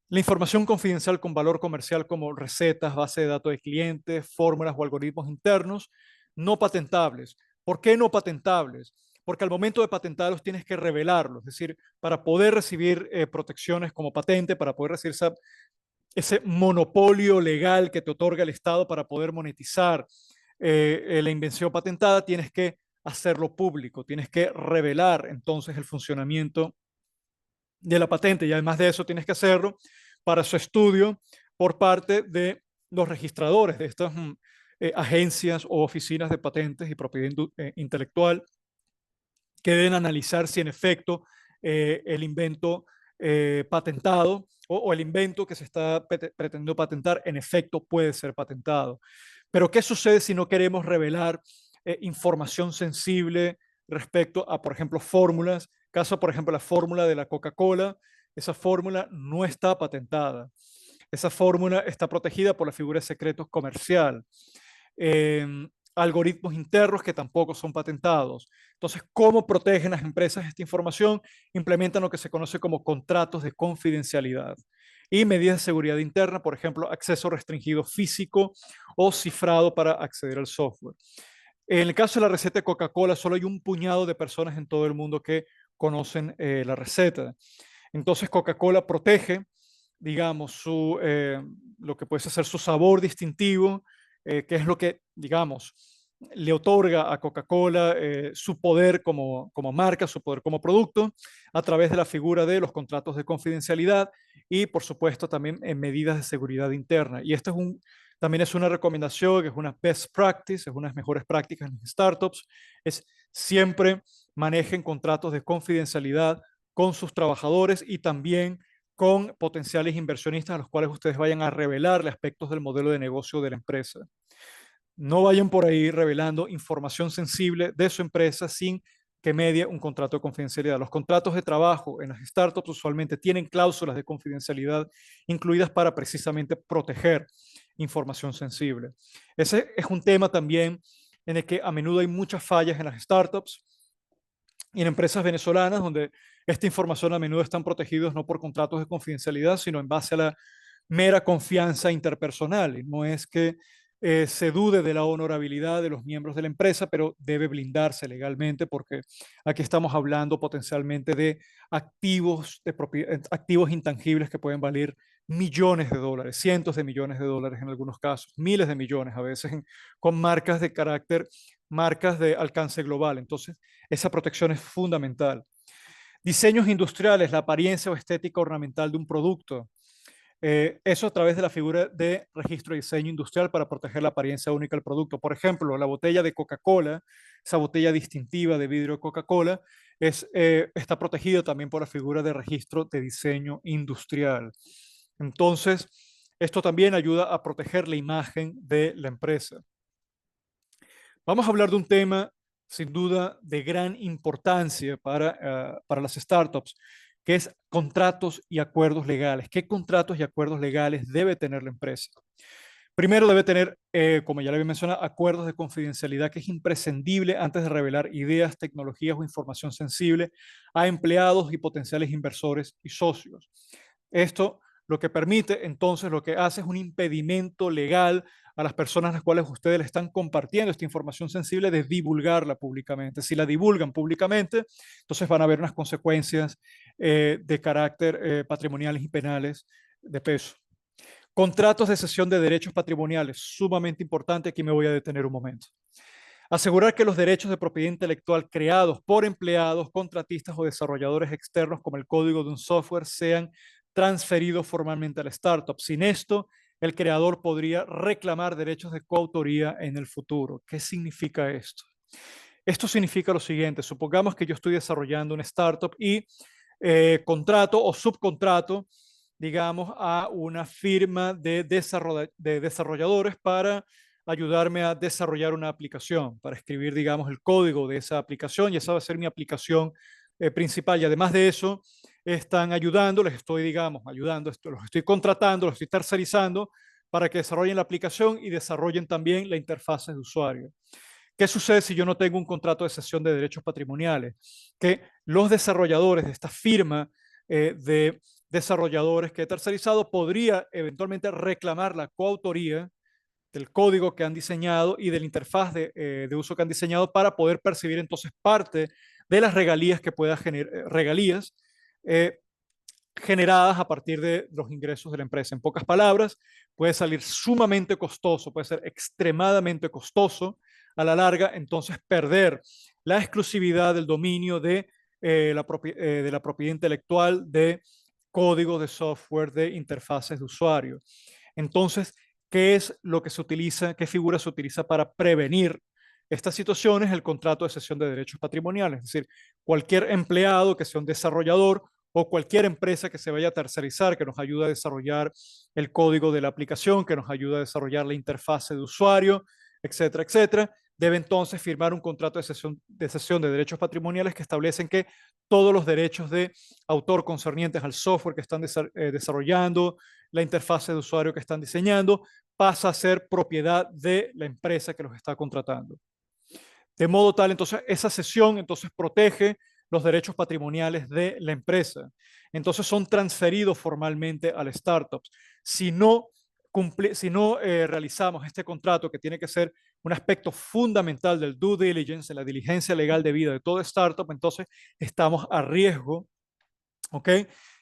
la información confidencial con valor comercial como recetas, base de datos de clientes, fórmulas o algoritmos internos, no patentables. ¿Por qué no patentables? Porque al momento de patentarlos tienes que revelarlos, es decir, para poder recibir protecciones como patente, para poder recibir ese monopolio legal que te otorga el Estado para poder monetizar la invención patentada, tienes que hacerlo público, tienes que revelar entonces el funcionamiento de la patente y además de eso tienes que hacerlo para su estudio por parte de los registradores de estas agencias o oficinas de patentes y propiedad intelectual que deben analizar si en efecto el invento patentado o el invento que se está pretendiendo patentar en efecto puede ser patentado. Pero ¿qué sucede si no queremos revelar información sensible respecto a, por ejemplo, fórmulas? Caso, por ejemplo, la fórmula de la Coca-Cola, esa fórmula no está patentada. Esa fórmula está protegida por la figura de secretos comercial. Eh, algoritmos internos que tampoco son patentados. Entonces, ¿cómo protegen las empresas esta información? Implementan lo que se conoce como contratos de confidencialidad y medidas de seguridad interna, por ejemplo, acceso restringido físico o cifrado para acceder al software. En el caso de la receta de Coca-Cola, solo hay un puñado de personas en todo el mundo que conocen la receta. Entonces, Coca-Cola protege, digamos, lo que puede ser su sabor distintivo, que es lo que, digamos, le otorga a Coca-Cola su poder como marca, su poder como producto, a través de la figura de los contratos de confidencialidad y, por supuesto, también en medidas de seguridad interna. Y esto también es una recomendación, es una best practice, es unas mejores prácticas en startups, es siempre manejen contratos de confidencialidad con sus trabajadores y también con potenciales inversionistas a los cuales ustedes vayan a revelarle aspectos del modelo de negocio de la empresa. No vayan por ahí revelando información sensible de su empresa sin que medie un contrato de confidencialidad. Los contratos de trabajo en las startups usualmente tienen cláusulas de confidencialidad incluidas para precisamente proteger información sensible. Ese es un tema también en el que a menudo hay muchas fallas en las startups y en empresas venezolanas donde esta información a menudo están protegidos no por contratos de confidencialidad, sino en base a la mera confianza interpersonal. Y no es que se dude de la honorabilidad de los miembros de la empresa, pero debe blindarse legalmente porque aquí estamos hablando potencialmente de activos intangibles que pueden valer millones de dólares, cientos de millones de dólares en algunos casos, miles de millones a veces, con marcas de carácter, marcas de alcance global. Entonces, esa protección es fundamental. Diseños industriales, la apariencia o estética ornamental de un producto. Eso a través de la figura de registro de diseño industrial para proteger la apariencia única del producto. Por ejemplo, la botella de Coca-Cola, esa botella distintiva de vidrio de Coca-Cola, está protegida también por la figura de registro de diseño industrial. Entonces, esto también ayuda a proteger la imagen de la empresa. Vamos a hablar de un tema sin duda de gran importancia para las startups, que es contratos y acuerdos legales. ¿Qué contratos y acuerdos legales debe tener la empresa? Primero debe tener, como ya le había mencionado, acuerdos de confidencialidad que es imprescindible antes de revelar ideas, tecnologías o información sensible a empleados y potenciales inversores y socios. Esto lo que permite, entonces, lo que hace es un impedimento legal a las personas a las cuales ustedes le están compartiendo esta información sensible de divulgarla públicamente. Si la divulgan públicamente, entonces van a haber unas consecuencias de carácter patrimoniales y penales de peso. Contratos de cesión de derechos patrimoniales, sumamente importante, aquí me voy a detener un momento. Asegurar que los derechos de propiedad intelectual creados por empleados, contratistas o desarrolladores externos como el código de un software sean transferidos formalmente a la startup. Sin esto, el creador podría reclamar derechos de coautoría en el futuro. ¿Qué significa esto? Esto significa lo siguiente, supongamos que yo estoy desarrollando una startup y contrato o subcontrato, digamos, a una firma de desarrolladores para ayudarme a desarrollar una aplicación, para escribir, digamos, el código de esa aplicación y esa va a ser mi aplicación principal. Y además de eso, están ayudando, les estoy, digamos, ayudando, los estoy contratando, los estoy tercerizando para que desarrollen la aplicación y desarrollen también la interfaz de usuario. ¿Qué sucede si yo no tengo un contrato de cesión de derechos patrimoniales? Que los desarrolladores de esta firma de desarrolladores que he tercerizado podría eventualmente reclamar la coautoría del código que han diseñado y de la interfaz de uso que han diseñado para poder percibir entonces parte de las regalías que pueda generar, regalías eh, generadas a partir de los ingresos de la empresa. En pocas palabras, puede salir sumamente costoso, puede ser extremadamente costoso a la larga, entonces perder la exclusividad del dominio de la propiedad intelectual, de código de software, de interfaces de usuario. Entonces, ¿qué es lo que se utiliza, qué figura se utiliza para prevenir estas situaciones? El contrato de cesión de derechos patrimoniales, es decir, cualquier empleado que sea un desarrollador o cualquier empresa que se vaya a tercerizar, que nos ayude a desarrollar el código de la aplicación, que nos ayude a desarrollar la interfase de usuario, etcétera, etcétera, debe entonces firmar un contrato de cesión de derechos patrimoniales que establecen que todos los derechos de autor concernientes al software que están desarrollando, la interfase de usuario que están diseñando, pasa a ser propiedad de la empresa que los está contratando. De modo tal, entonces, esa cesión entonces protege los derechos patrimoniales de la empresa. Entonces son transferidos formalmente a las startups. Si no realizamos este contrato, que tiene que ser un aspecto fundamental del due diligence, de la diligencia legal debida de toda startup, entonces estamos a riesgo, ¿ok?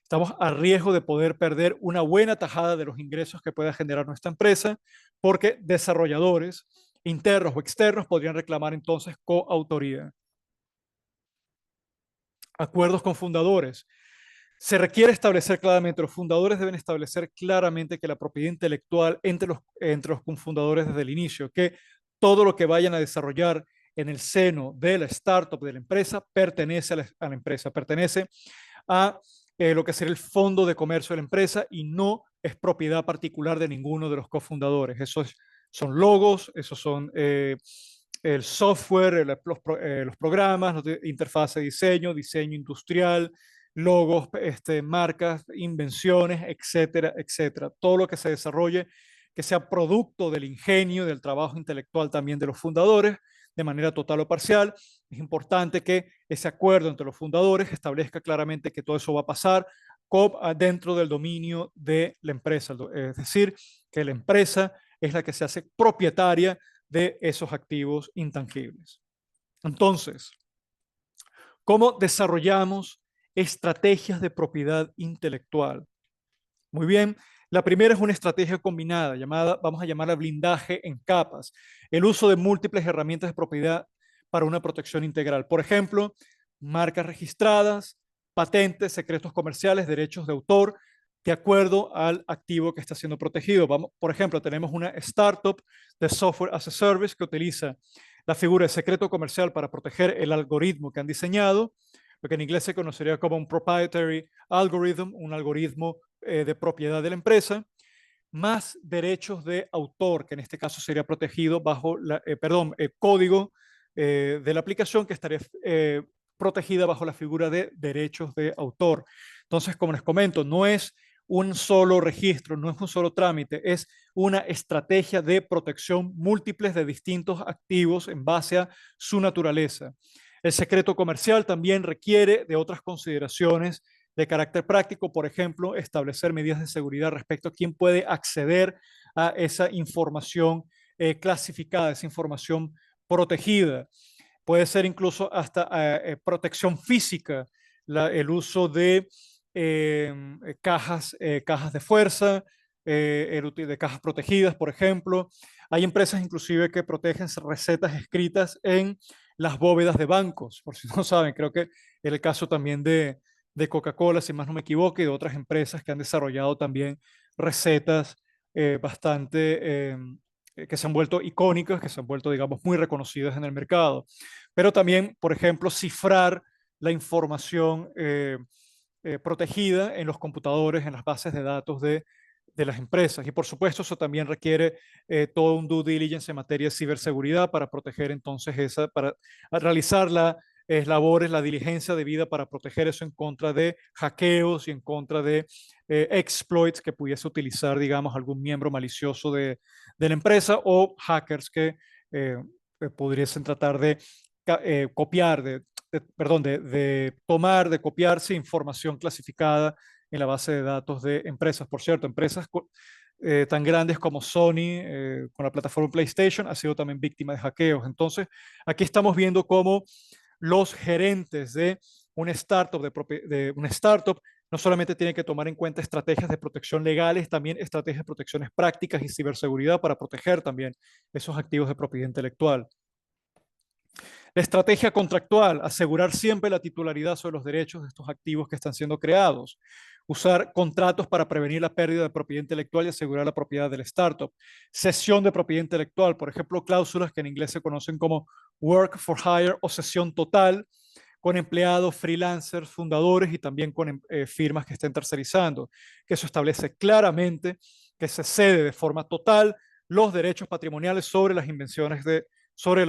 Estamos a riesgo de poder perder una buena tajada de los ingresos que pueda generar nuestra empresa, porque desarrolladores internos o externos podrían reclamar entonces coautoría. Acuerdos con fundadores. Se requiere establecer claramente, los fundadores deben establecer claramente que la propiedad intelectual entre los cofundadores desde el inicio, que todo lo que vayan a desarrollar en el seno de la startup, de la empresa, pertenece a la empresa, pertenece a lo que será el fondo de comercio de la empresa y no es propiedad particular de ninguno de los cofundadores. Son logos, esos son el software, los programas, interfaz de diseño, diseño industrial, logos, marcas, invenciones, etcétera, etcétera. Todo lo que se desarrolle que sea producto del ingenio, del trabajo intelectual también de los fundadores, de manera total o parcial. Es importante que ese acuerdo entre los fundadores establezca claramente que todo eso va a pasar dentro del dominio de la empresa, es decir, que la empresa es la que se hace propietaria de esos activos intangibles. Entonces, ¿cómo desarrollamos estrategias de propiedad intelectual? Muy bien. La primera es una estrategia combinada, vamos a llamarla blindaje en capas. El uso de múltiples herramientas de propiedad para una protección integral. Por ejemplo, marcas registradas, patentes, secretos comerciales, derechos de autor, de acuerdo al activo que está siendo protegido. Por ejemplo, tenemos una startup de software as a service que utiliza la figura de secreto comercial para proteger el algoritmo que han diseñado, lo que en inglés se conocería como un proprietary algorithm, un algoritmo de propiedad de la empresa, más derechos de autor, que en este caso sería protegido bajo el código de la aplicación que estaría protegida bajo la figura de derechos de autor. Entonces, como les comento, no es un solo registro, no es un solo trámite, es una estrategia de protección múltiples de distintos activos en base a su naturaleza. El secreto comercial también requiere de otras consideraciones de carácter práctico, por ejemplo, establecer medidas de seguridad respecto a quién puede acceder a esa información clasificada, esa información protegida. Puede ser incluso hasta protección física, el uso de cajas de fuerza, de cajas protegidas, por ejemplo. Hay empresas inclusive que protegen recetas escritas en las bóvedas de bancos, por si no saben, creo que es el caso también de Coca-Cola, si más no me equivoco, y de otras empresas que han desarrollado también recetas bastante que se han vuelto icónicas, que se han vuelto, digamos, muy reconocidas en el mercado. Pero también, por ejemplo, cifrar la información protegida en los computadores, en las bases de datos de las empresas. Y por supuesto, eso también requiere todo un due diligence en materia de ciberseguridad para proteger entonces para realizar labores, la diligencia debida para proteger eso en contra de hackeos y en contra de exploits que pudiese utilizar, digamos, algún miembro malicioso de la empresa o hackers que pudiesen tratar de copiar, perdón, de tomar, de copiarse información clasificada en la base de datos de empresas. Por cierto, empresas tan grandes como Sony con la plataforma PlayStation ha sido también víctima de hackeos. Entonces, aquí estamos viendo cómo los gerentes de una startup, de una startup no solamente tienen que tomar en cuenta estrategias de protección legales, también estrategias de protecciones prácticas y ciberseguridad para proteger también esos activos de propiedad intelectual. La estrategia contractual, asegurar siempre la titularidad sobre los derechos de estos activos que están siendo creados. Usar contratos para prevenir la pérdida de propiedad intelectual y asegurar la propiedad del startup. Cesión de propiedad intelectual, por ejemplo, cláusulas que en inglés se conocen como work for hire o cesión total, con empleados, freelancers, fundadores y también con firmas que estén tercerizando, que eso establece claramente que se cede de forma total los derechos patrimoniales sobre las invenciones sobre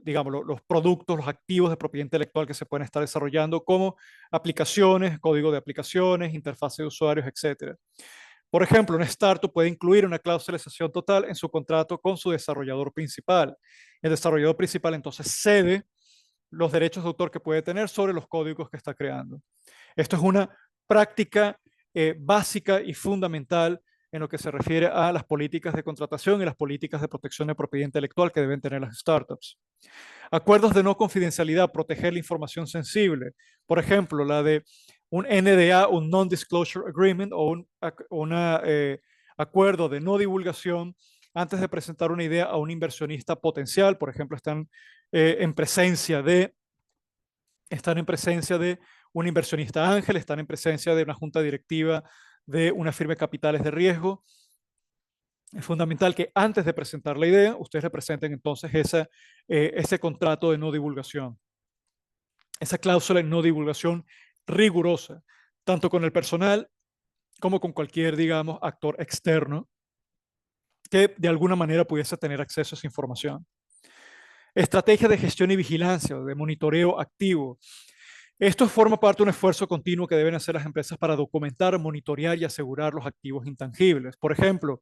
digamos, los productos, los activos de propiedad intelectual que se pueden estar desarrollando como aplicaciones, código de aplicaciones, interfase de usuarios, etc. Por ejemplo, una startup puede incluir una cláusula de cesión total en su contrato con su desarrollador principal. El desarrollador principal entonces cede los derechos de autor que puede tener sobre los códigos que está creando. Esto es una práctica básica y fundamental en lo que se refiere a las políticas de contratación y las políticas de protección de propiedad intelectual que deben tener las startups. Acuerdos de no confidencialidad, proteger la información sensible. Por ejemplo, la de un NDA, un Non-Disclosure Agreement o un acuerdo de no divulgación antes de presentar una idea a un inversionista potencial. Por ejemplo, están en presencia de un inversionista ángel, están en presencia de una junta directiva de una firma de capitales de riesgo. Es fundamental que antes de presentar la idea, ustedes le presenten entonces ese contrato de no divulgación, esa cláusula de no divulgación rigurosa, tanto con el personal como con cualquier, digamos, actor externo que de alguna manera pudiese tener acceso a esa información. Estrategia de gestión y vigilancia, de monitoreo activo. Esto forma parte de un esfuerzo continuo que deben hacer las empresas para documentar, monitorear y asegurar los activos intangibles. Por ejemplo,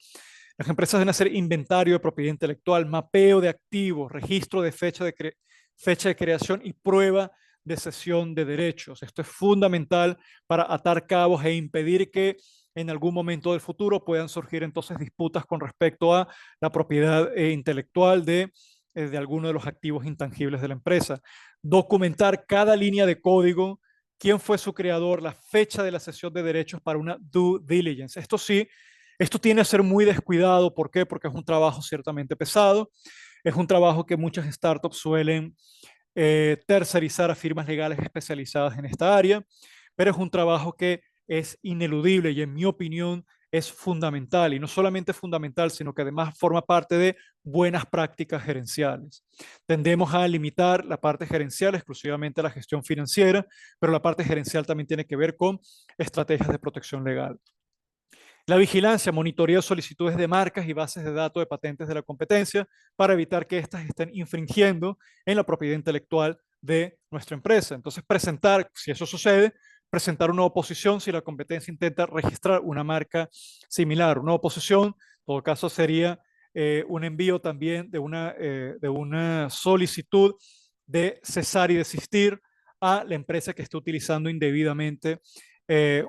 las empresas deben hacer inventario de propiedad intelectual, mapeo de activos, registro de fecha de creación y prueba de cesión de derechos. Esto es fundamental para atar cabos e impedir que en algún momento del futuro puedan surgir entonces disputas con respecto a la propiedad intelectual de alguno de los activos intangibles de la empresa. Documentar cada línea de código quién fue su creador, la fecha de la cesión de derechos para una due diligence. Esto sí, esto tiene que ser muy descuidado. ¿Por qué? Porque es un trabajo ciertamente pesado. Es un trabajo que muchas startups suelen tercerizar a firmas legales especializadas en esta área, pero es un trabajo que es ineludible y en mi opinión es fundamental, y no solamente fundamental, sino que además forma parte de buenas prácticas gerenciales. Tendemos a limitar la parte gerencial exclusivamente a la gestión financiera, pero la parte gerencial también tiene que ver con estrategias de protección legal. La vigilancia, monitoreo solicitudes de marcas y bases de datos de patentes de la competencia para evitar que éstas estén infringiendo en la propiedad intelectual de nuestra empresa. Entonces, presentar, si eso sucede, presentar una oposición si la competencia intenta registrar una marca similar. Una oposición, en todo caso, sería un envío también de una solicitud de cesar y desistir a la empresa que esté utilizando indebidamente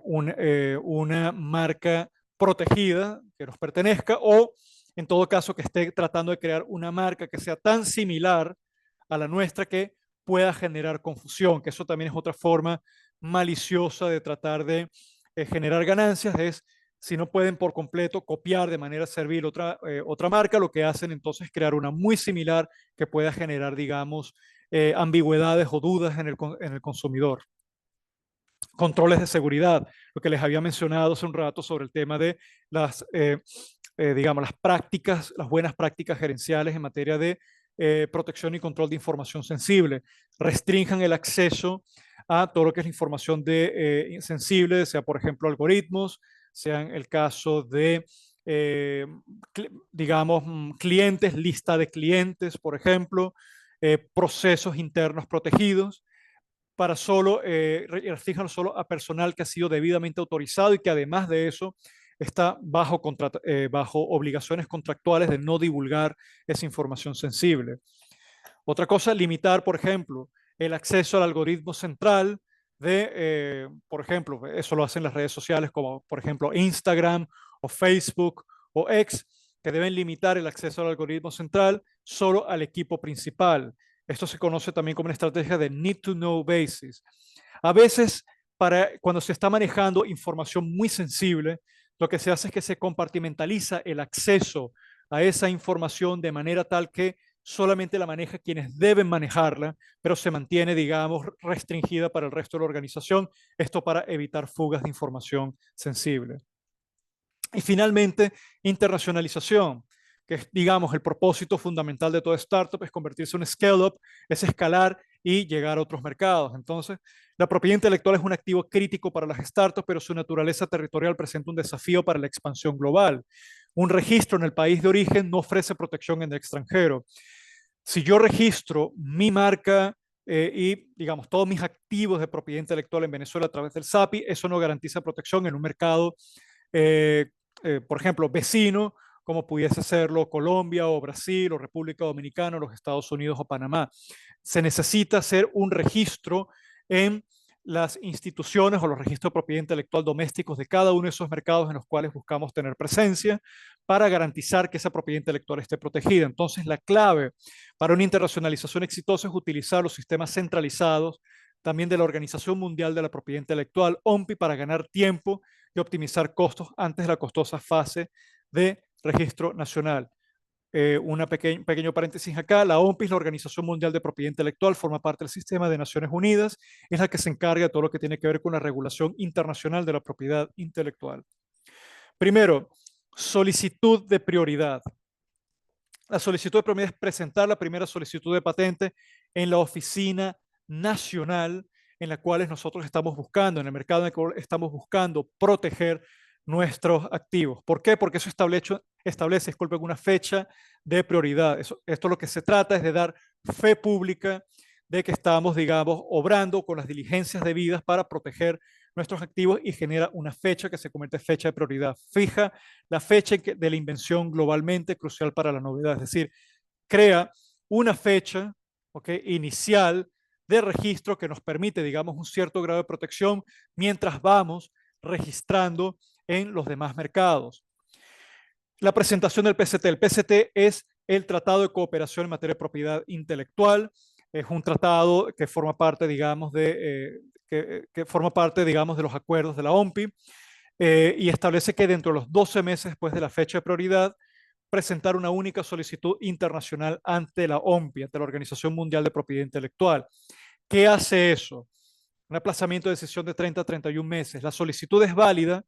una marca protegida que nos pertenezca, o en todo caso que esté tratando de crear una marca que sea tan similar a la nuestra que pueda generar confusión, que eso también es otra forma maliciosa de tratar de generar ganancias. Es si no pueden por completo copiar de manera servil otra marca, lo que hacen entonces es crear una muy similar que pueda generar, digamos, ambigüedades o dudas en el consumidor. Controles de seguridad, lo que les había mencionado hace un rato sobre el tema de digamos, las prácticas, las buenas prácticas gerenciales en materia de protección y control de información sensible. Restrinjan el acceso a todo lo que es la información sensible, sea por ejemplo algoritmos, sea en el caso de, digamos, clientes, lista de clientes, por ejemplo, procesos internos protegidos para solo, fijan solo a personal que ha sido debidamente autorizado y que además de eso está bajo obligaciones contractuales de no divulgar esa información sensible. Otra cosa, limitar, por ejemplo, el acceso al algoritmo central por ejemplo, eso lo hacen las redes sociales como, por ejemplo, Instagram o Facebook o X, que deben limitar el acceso al algoritmo central solo al equipo principal. Esto se conoce también como una estrategia de need to know basis. A veces, cuando se está manejando información muy sensible, lo que se hace es que se compartimentaliza el acceso a esa información de manera tal que solamente la maneja quienes deben manejarla, pero se mantiene, digamos, restringida para el resto de la organización. Esto para evitar fugas de información sensible. Y finalmente, internacionalización, que es, digamos, el propósito fundamental de toda startup, es convertirse en un scale-up, es escalar y llegar a otros mercados. Entonces, la propiedad intelectual es un activo crítico para las startups, pero su naturaleza territorial presenta un desafío para la expansión global. Un registro en el país de origen no ofrece protección en el extranjero. Si yo registro mi marca y, digamos, todos mis activos de propiedad intelectual en Venezuela a través del SAPI, eso no garantiza protección en un mercado, eh, por ejemplo, vecino, como pudiese serlo Colombia o Brasil o República Dominicana, o los Estados Unidos o Panamá. Se necesita hacer un registro en las instituciones o los registros de propiedad intelectual domésticos de cada uno de esos mercados en los cuales buscamos tener presencia para garantizar que esa propiedad intelectual esté protegida. Entonces, la clave para una internacionalización exitosa es utilizar los sistemas centralizados también de la Organización Mundial de la Propiedad Intelectual, OMPI, para ganar tiempo y optimizar costos antes de la costosa fase de registro nacional. Pequeño paréntesis acá, la OMPI, la Organización Mundial de Propiedad Intelectual, forma parte del sistema de Naciones Unidas, es la que se encarga de todo lo que tiene que ver con la regulación internacional de la propiedad intelectual. Primero, solicitud de prioridad. La solicitud de prioridad es presentar la primera solicitud de patente en la oficina nacional en la cual nosotros estamos buscando, en el mercado en el cual estamos buscando proteger nuestros activos. ¿Por qué? Porque eso establece, disculpen, una fecha de prioridad. Esto lo que se trata es de dar fe pública de que estamos, digamos, obrando con las diligencias debidas para proteger nuestros activos, y genera una fecha que se convierte en fecha de prioridad. Fija la fecha de la invención globalmente, crucial para la novedad. Es decir, crea una fecha, inicial de registro que nos permite, digamos, un cierto grado de protección mientras vamos registrando en los demás mercados. La presentación del PCT. El PCT es el Tratado de Cooperación en Materia de Propiedad Intelectual. Es un tratado que forma parte, digamos, que que forma parte, digamos, de los acuerdos de la OMPI, y establece que dentro de los 12 meses después de la fecha de prioridad, presentar una única solicitud internacional ante la OMPI, ante la Organización Mundial de Propiedad Intelectual. ¿Qué hace eso? Un aplazamiento de decisión de 30 a 31 meses. La solicitud es válida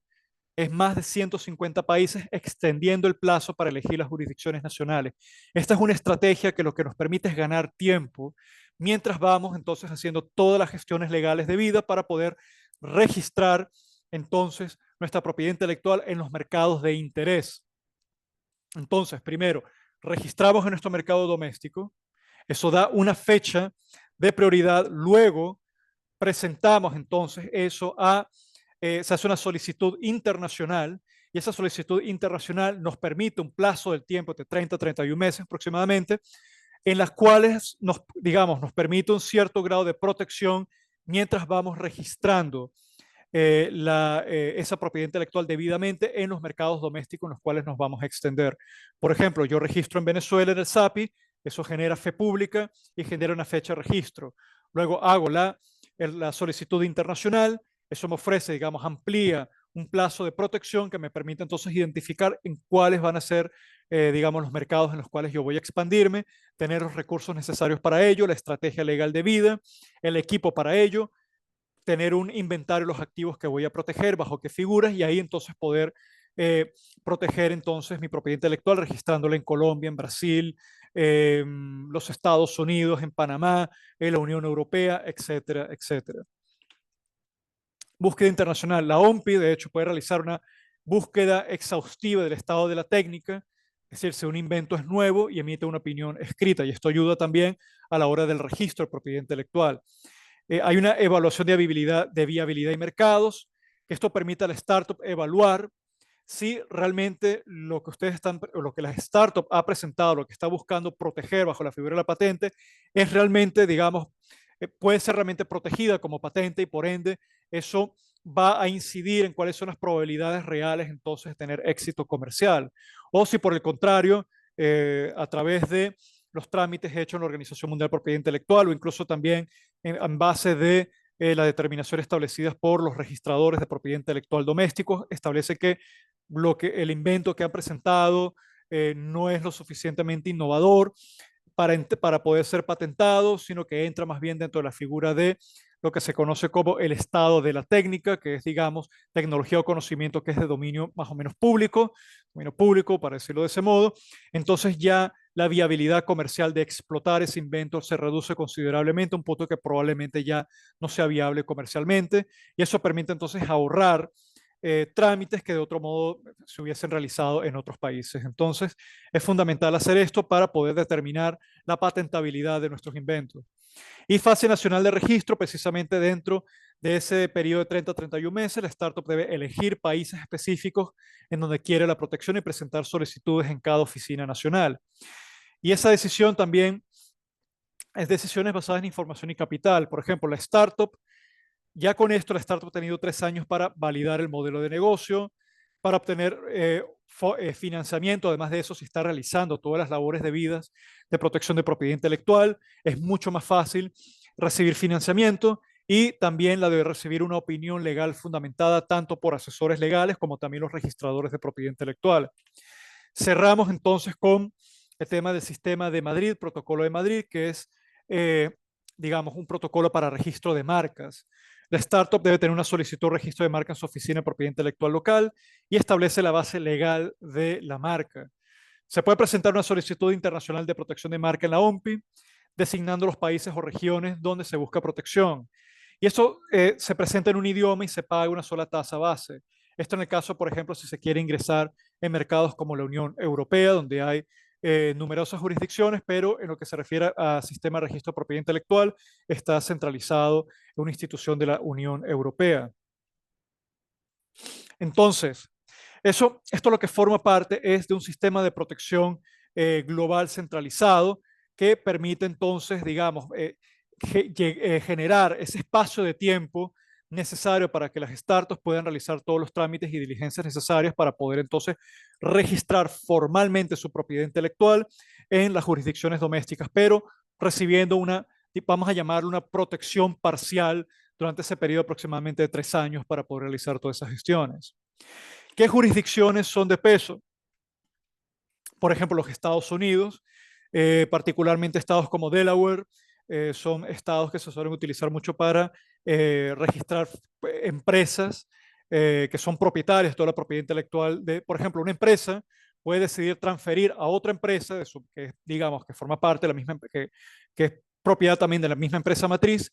en más de 150 países, extendiendo el plazo para elegir las jurisdicciones nacionales. Esta es una estrategia que lo que nos permite es ganar tiempo mientras vamos entonces haciendo todas las gestiones legales debidas para poder registrar entonces nuestra propiedad intelectual en los mercados de interés. Entonces, primero, registramos en nuestro mercado doméstico, eso da una fecha de prioridad, luego presentamos entonces eso se hace una solicitud internacional y esa solicitud internacional nos permite un plazo del tiempo de 30 a 31 meses aproximadamente, en las cuales digamos, nos permite un cierto grado de protección mientras vamos registrando esa propiedad intelectual debidamente en los mercados domésticos en los cuales nos vamos a extender. Por ejemplo, yo registro en Venezuela en el SAPI, eso genera fe pública y genera una fecha de registro. Luego hago la solicitud internacional, eso me ofrece, digamos, amplía un plazo de protección que me permite entonces identificar en cuáles van a ser, digamos, los mercados en los cuales yo voy a expandirme, tener los recursos necesarios para ello, la estrategia legal debida, el equipo para ello, tener un inventario de los activos que voy a proteger, bajo qué figuras, y ahí entonces poder proteger entonces mi propiedad intelectual registrándola en Colombia, en Brasil, los Estados Unidos, en Panamá, en la Unión Europea, etcétera, etcétera. Búsqueda internacional. La OMPI, de hecho, puede realizar una búsqueda exhaustiva del estado de la técnica, es decir, si un invento es nuevo y emite una opinión escrita, y esto ayuda también a la hora del registro de propiedad intelectual. Hay una evaluación de viabilidad y mercados, que esto permite al startup evaluar si realmente lo que ustedes están, o lo que la startup ha presentado, lo que está buscando proteger bajo la figura de la patente, es realmente, digamos, puede ser realmente protegida como patente y por ende eso va a incidir en cuáles son las probabilidades reales entonces de tener éxito comercial. O si por el contrario, a través de los trámites hechos en la Organización Mundial de Propiedad Intelectual o incluso también en base de las determinaciones establecidas por los registradores de propiedad intelectual domésticos, establece que el invento que han presentado no es lo suficientemente innovador para poder ser patentado, sino que entra más bien dentro de la figura de lo que se conoce como el estado de la técnica, que es, digamos, tecnología o conocimiento que es de dominio más o menos público, para decirlo de ese modo. Entonces ya la viabilidad comercial de explotar ese invento se reduce considerablemente a un punto que probablemente ya no sea viable comercialmente, y eso permite entonces ahorrar trámites que de otro modo se hubiesen realizado en otros países. Entonces, es fundamental hacer esto para poder determinar la patentabilidad de nuestros inventos. Y fase nacional de registro, precisamente dentro de ese periodo de 30 a 31 meses, la startup debe elegir países específicos en donde quiere la protección y presentar solicitudes en cada oficina nacional. Y esa decisión también es decisiones basadas en información y capital. Por ejemplo, la startup, ya con esto la startup ha tenido 3 años para validar el modelo de negocio, para obtener financiamiento. Además de eso, si está realizando todas las labores debidas de protección de propiedad intelectual, es mucho más fácil recibir financiamiento y también la de recibir una opinión legal fundamentada tanto por asesores legales como también los registradores de propiedad intelectual. Cerramos entonces con el tema del sistema de Madrid, protocolo de Madrid, que es, digamos, un protocolo para registro de marcas. La startup debe tener una solicitud de registro de marca en su oficina de propiedad intelectual local y establece la base legal de la marca. Se puede presentar una solicitud internacional de protección de marca en la OMPI, designando los países o regiones donde se busca protección. Y eso se presenta en un idioma y se paga una sola tasa base. Esto en el caso, por ejemplo, si se quiere ingresar en mercados como la Unión Europea, donde hay numerosas jurisdicciones, pero en lo que se refiere a sistema de registro de propiedad intelectual, está centralizado en una institución de la Unión Europea. Entonces, esto lo que forma parte es de un sistema de protección global centralizado que permite entonces, digamos, generar ese espacio de tiempo necesario para que las startups puedan realizar todos los trámites y diligencias necesarias para poder entonces registrar formalmente su propiedad intelectual en las jurisdicciones domésticas, pero recibiendo vamos a llamarlo una protección parcial durante ese periodo aproximadamente de 3 años para poder realizar todas esas gestiones. ¿Qué jurisdicciones son de peso? Por ejemplo, los Estados Unidos, particularmente estados como Delaware, son estados que se suelen utilizar mucho para registrar empresas que son propietarias de toda la propiedad intelectual de, por ejemplo, una empresa puede decidir transferir a otra empresa que digamos que forma parte de la misma que es propiedad también de la misma empresa matriz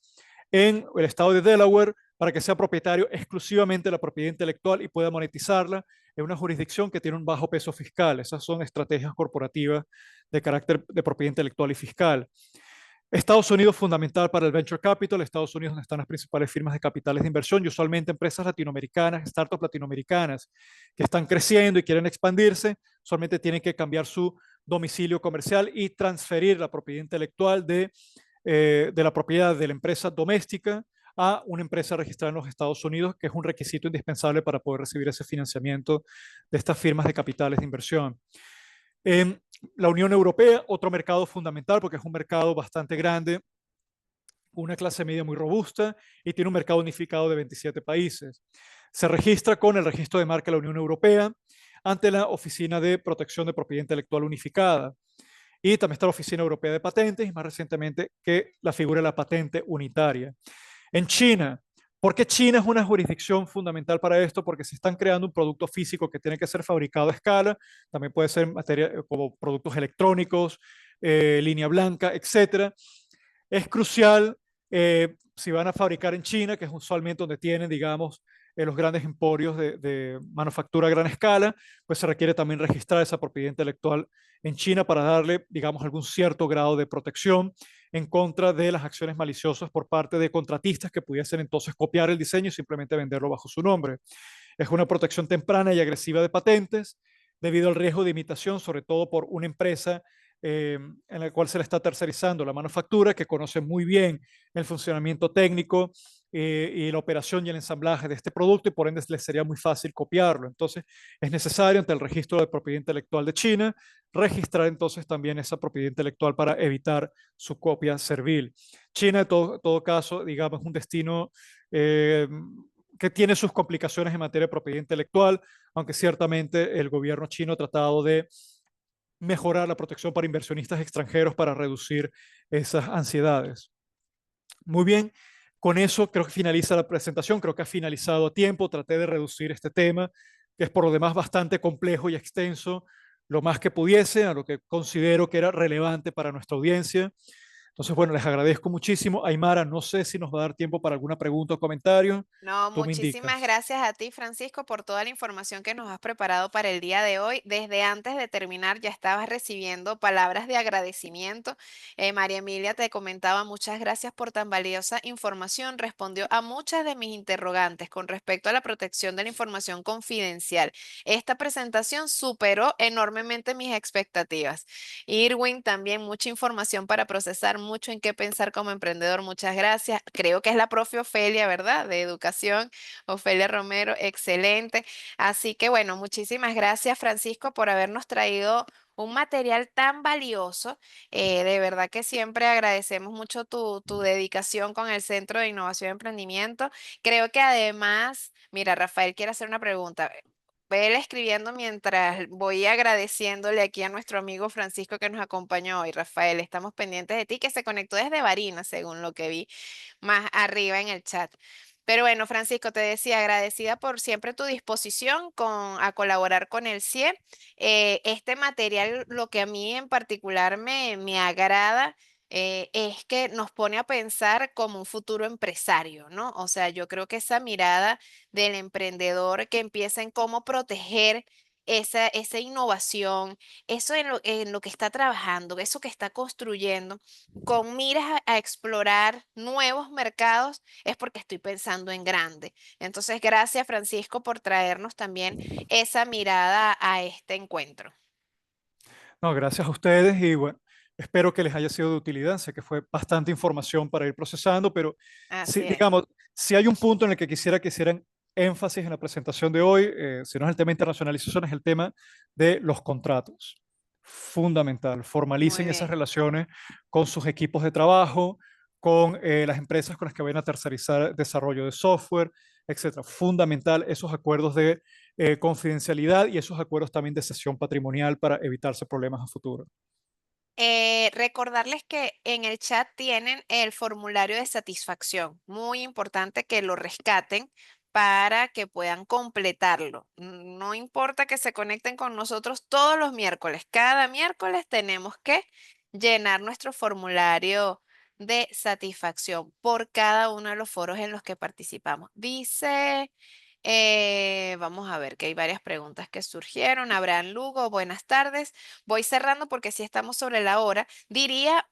en el estado de Delaware para que sea propietario exclusivamente de la propiedad intelectual y pueda monetizarla en una jurisdicción que tiene un bajo peso fiscal. Esas son estrategias corporativas de carácter de propiedad intelectual y fiscal. Estados Unidos fundamental para el venture capital, Estados Unidos donde están las principales firmas de capitales de inversión y usualmente empresas latinoamericanas, startups latinoamericanas que están creciendo y quieren expandirse, solamente tienen que cambiar su domicilio comercial y transferir la propiedad intelectual de la propiedad de la empresa doméstica a una empresa registrada en los Estados Unidos, que es un requisito indispensable para poder recibir ese financiamiento de estas firmas de capitales de inversión. La Unión Europea, otro mercado fundamental porque es un mercado bastante grande, una clase media muy robusta y tiene un mercado unificado de 27 países. Se registra con el registro de marca de la Unión Europea ante la Oficina de Protección de Propiedad Intelectual Unificada. Y también está la Oficina Europea de Patentes y más recientemente que la figura de la patente unitaria. En China, ¿por qué China es una jurisdicción fundamental para esto? Porque se están creando un producto físico que tiene que ser fabricado a escala, también puede ser materia, como productos electrónicos, línea blanca, etcétera. Es crucial si van a fabricar en China, que es usualmente donde tienen, digamos, los grandes emporios de manufactura a gran escala, pues se requiere también registrar esa propiedad intelectual en China para darle, digamos, algún cierto grado de protección en contra de las acciones maliciosas por parte de contratistas que pudiesen entonces copiar el diseño y simplemente venderlo bajo su nombre. Es una protección temprana y agresiva de patentes debido al riesgo de imitación, sobre todo por una empresa en la cual se le está tercerizando la manufactura, que conoce muy bien el funcionamiento técnico y la operación y el ensamblaje de este producto y por ende les sería muy fácil copiarlo. Entonces es necesario ante el registro de propiedad intelectual de China registrar entonces también esa propiedad intelectual para evitar su copia servil. China, en todo caso, digamos, es un destino eh, que tiene sus complicaciones en materia de propiedad intelectual, aunque ciertamente el gobierno chino ha tratado de mejorar la protección para inversionistas extranjeros para reducir esas ansiedades. Muy bien, con eso creo que finaliza la presentación, creo que ha finalizado a tiempo, traté de reducir este tema, que es por lo demás bastante complejo y extenso, lo más que pudiese, a lo que considero que era relevante para nuestra audiencia. Entonces, bueno, les agradezco muchísimo. Aymara, no sé si nos va a dar tiempo para alguna pregunta o comentario. No, Tú me muchísimas indicas. gracias a ti, Francisco, por toda la información que nos has preparado para el día de hoy. Desde antes de terminar ya estabas recibiendo palabras de agradecimiento. María Emilia te comentaba muchas gracias por tan valiosa información. Respondió a muchas de mis interrogantes con respecto a la protección de la información confidencial. Esta presentación superó enormemente mis expectativas. Irwin, también mucha información para procesar, mucho en qué pensar como emprendedor. Muchas gracias. Creo que es la profe Ofelia, ¿verdad? De educación. Ofelia Romero, excelente. Así que bueno, muchísimas gracias, Francisco, por habernos traído un material tan valioso. De verdad que siempre agradecemos mucho tu dedicación con el Centro de Innovación y Emprendimiento. Creo que además, mira, Rafael quiere hacer una pregunta. Vele escribiendo mientras voy agradeciéndole aquí a nuestro amigo Francisco que nos acompañó hoy. Rafael, estamos pendientes de ti, que se conectó desde Barinas, según lo que vi más arriba en el chat. Pero bueno, Francisco, te decía, agradecida por siempre tu disposición a colaborar con el CIE. Este material, lo que a mí en particular me agrada. Es que nos pone a pensar como un futuro empresario, ¿no? O sea, yo creo que esa mirada del emprendedor que empieza en cómo proteger esa innovación, eso en lo que está trabajando, eso que está construyendo, con miras a explorar nuevos mercados, es porque estoy pensando en grande. Entonces, gracias Francisco por traernos también esa mirada a este encuentro. No, gracias a ustedes y bueno, espero que les haya sido de utilidad. Sé que fue bastante información para ir procesando, pero si, Así es. digamos, si hay un punto en el que quisiera que hicieran énfasis en la presentación de hoy, si no es el tema de internacionalización, es el tema de los contratos. Fundamental, Muy formalicen esas bien. relaciones con sus equipos de trabajo, con las empresas con las que vayan a tercerizar desarrollo de software, etcétera. Fundamental esos acuerdos de confidencialidad y esos acuerdos también de cesión patrimonial para evitarse problemas a futuro. Recordarles que en el chat tienen el formulario de satisfacción. Muy importante que lo rescaten para que puedan completarlo. No importa que se conecten con nosotros todos los miércoles. Cada miércoles tenemos que llenar nuestro formulario de satisfacción por cada uno de los foros en los que participamos. Dice... vamos a ver que hay varias preguntas que surgieron. Abraham Lugo, buenas tardes. Voy cerrando porque si estamos sobre la hora. Diría,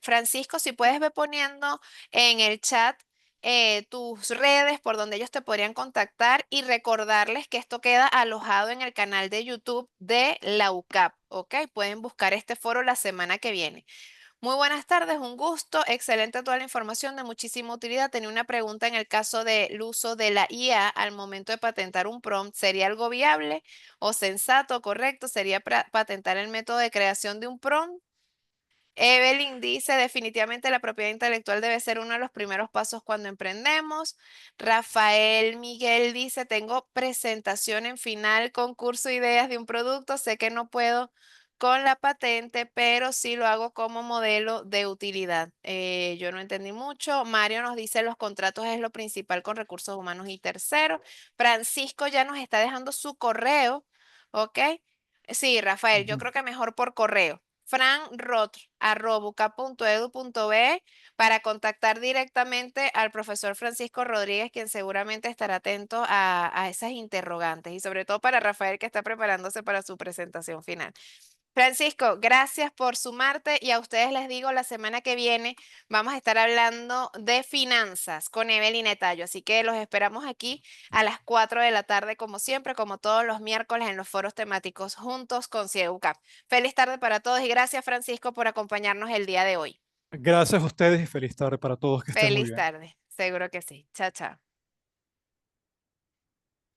Francisco, si puedes ver poniendo en el chat tus redes por donde ellos te podrían contactar y recordarles que esto queda alojado en el canal de YouTube de la UCAP, ¿ok? Pueden buscar este foro la semana que viene. Muy buenas tardes, un gusto, excelente toda la información de muchísima utilidad. Tenía una pregunta en el caso del uso de la IA al momento de patentar un prompt. ¿Sería algo viable o sensato, correcto? ¿Sería patentar el método de creación de un prompt? Evelyn dice, definitivamente la propiedad intelectual debe ser uno de los primeros pasos cuando emprendemos. Rafael Miguel dice, tengo presentación en final, concurso ideas de un producto. Sé que no puedo con la patente, pero sí lo hago como modelo de utilidad. Yo no entendí mucho. Mario nos dice, los contratos es lo principal con recursos humanos y terceros. Francisco ya nos está dejando su correo, ¿ok? Sí, Rafael, yo Ujú. creo que mejor por correo franrotr@uca.edu.be para contactar directamente al profesor Francisco Rodríguez, quien seguramente estará atento a esas interrogantes y sobre todo para Rafael que está preparándose para su presentación final. Francisco, gracias por sumarte y a ustedes les digo, la semana que viene vamos a estar hablando de finanzas con Evelyn Tallo, así que los esperamos aquí a las 4 de la tarde como siempre, como todos los miércoles en los foros temáticos juntos con CIEUCAP. Feliz tarde para todos y gracias Francisco por acompañarnos el día de hoy. Gracias a ustedes y feliz tarde para todos, que estén muy Feliz bien. tarde, seguro que sí. Chao, chao.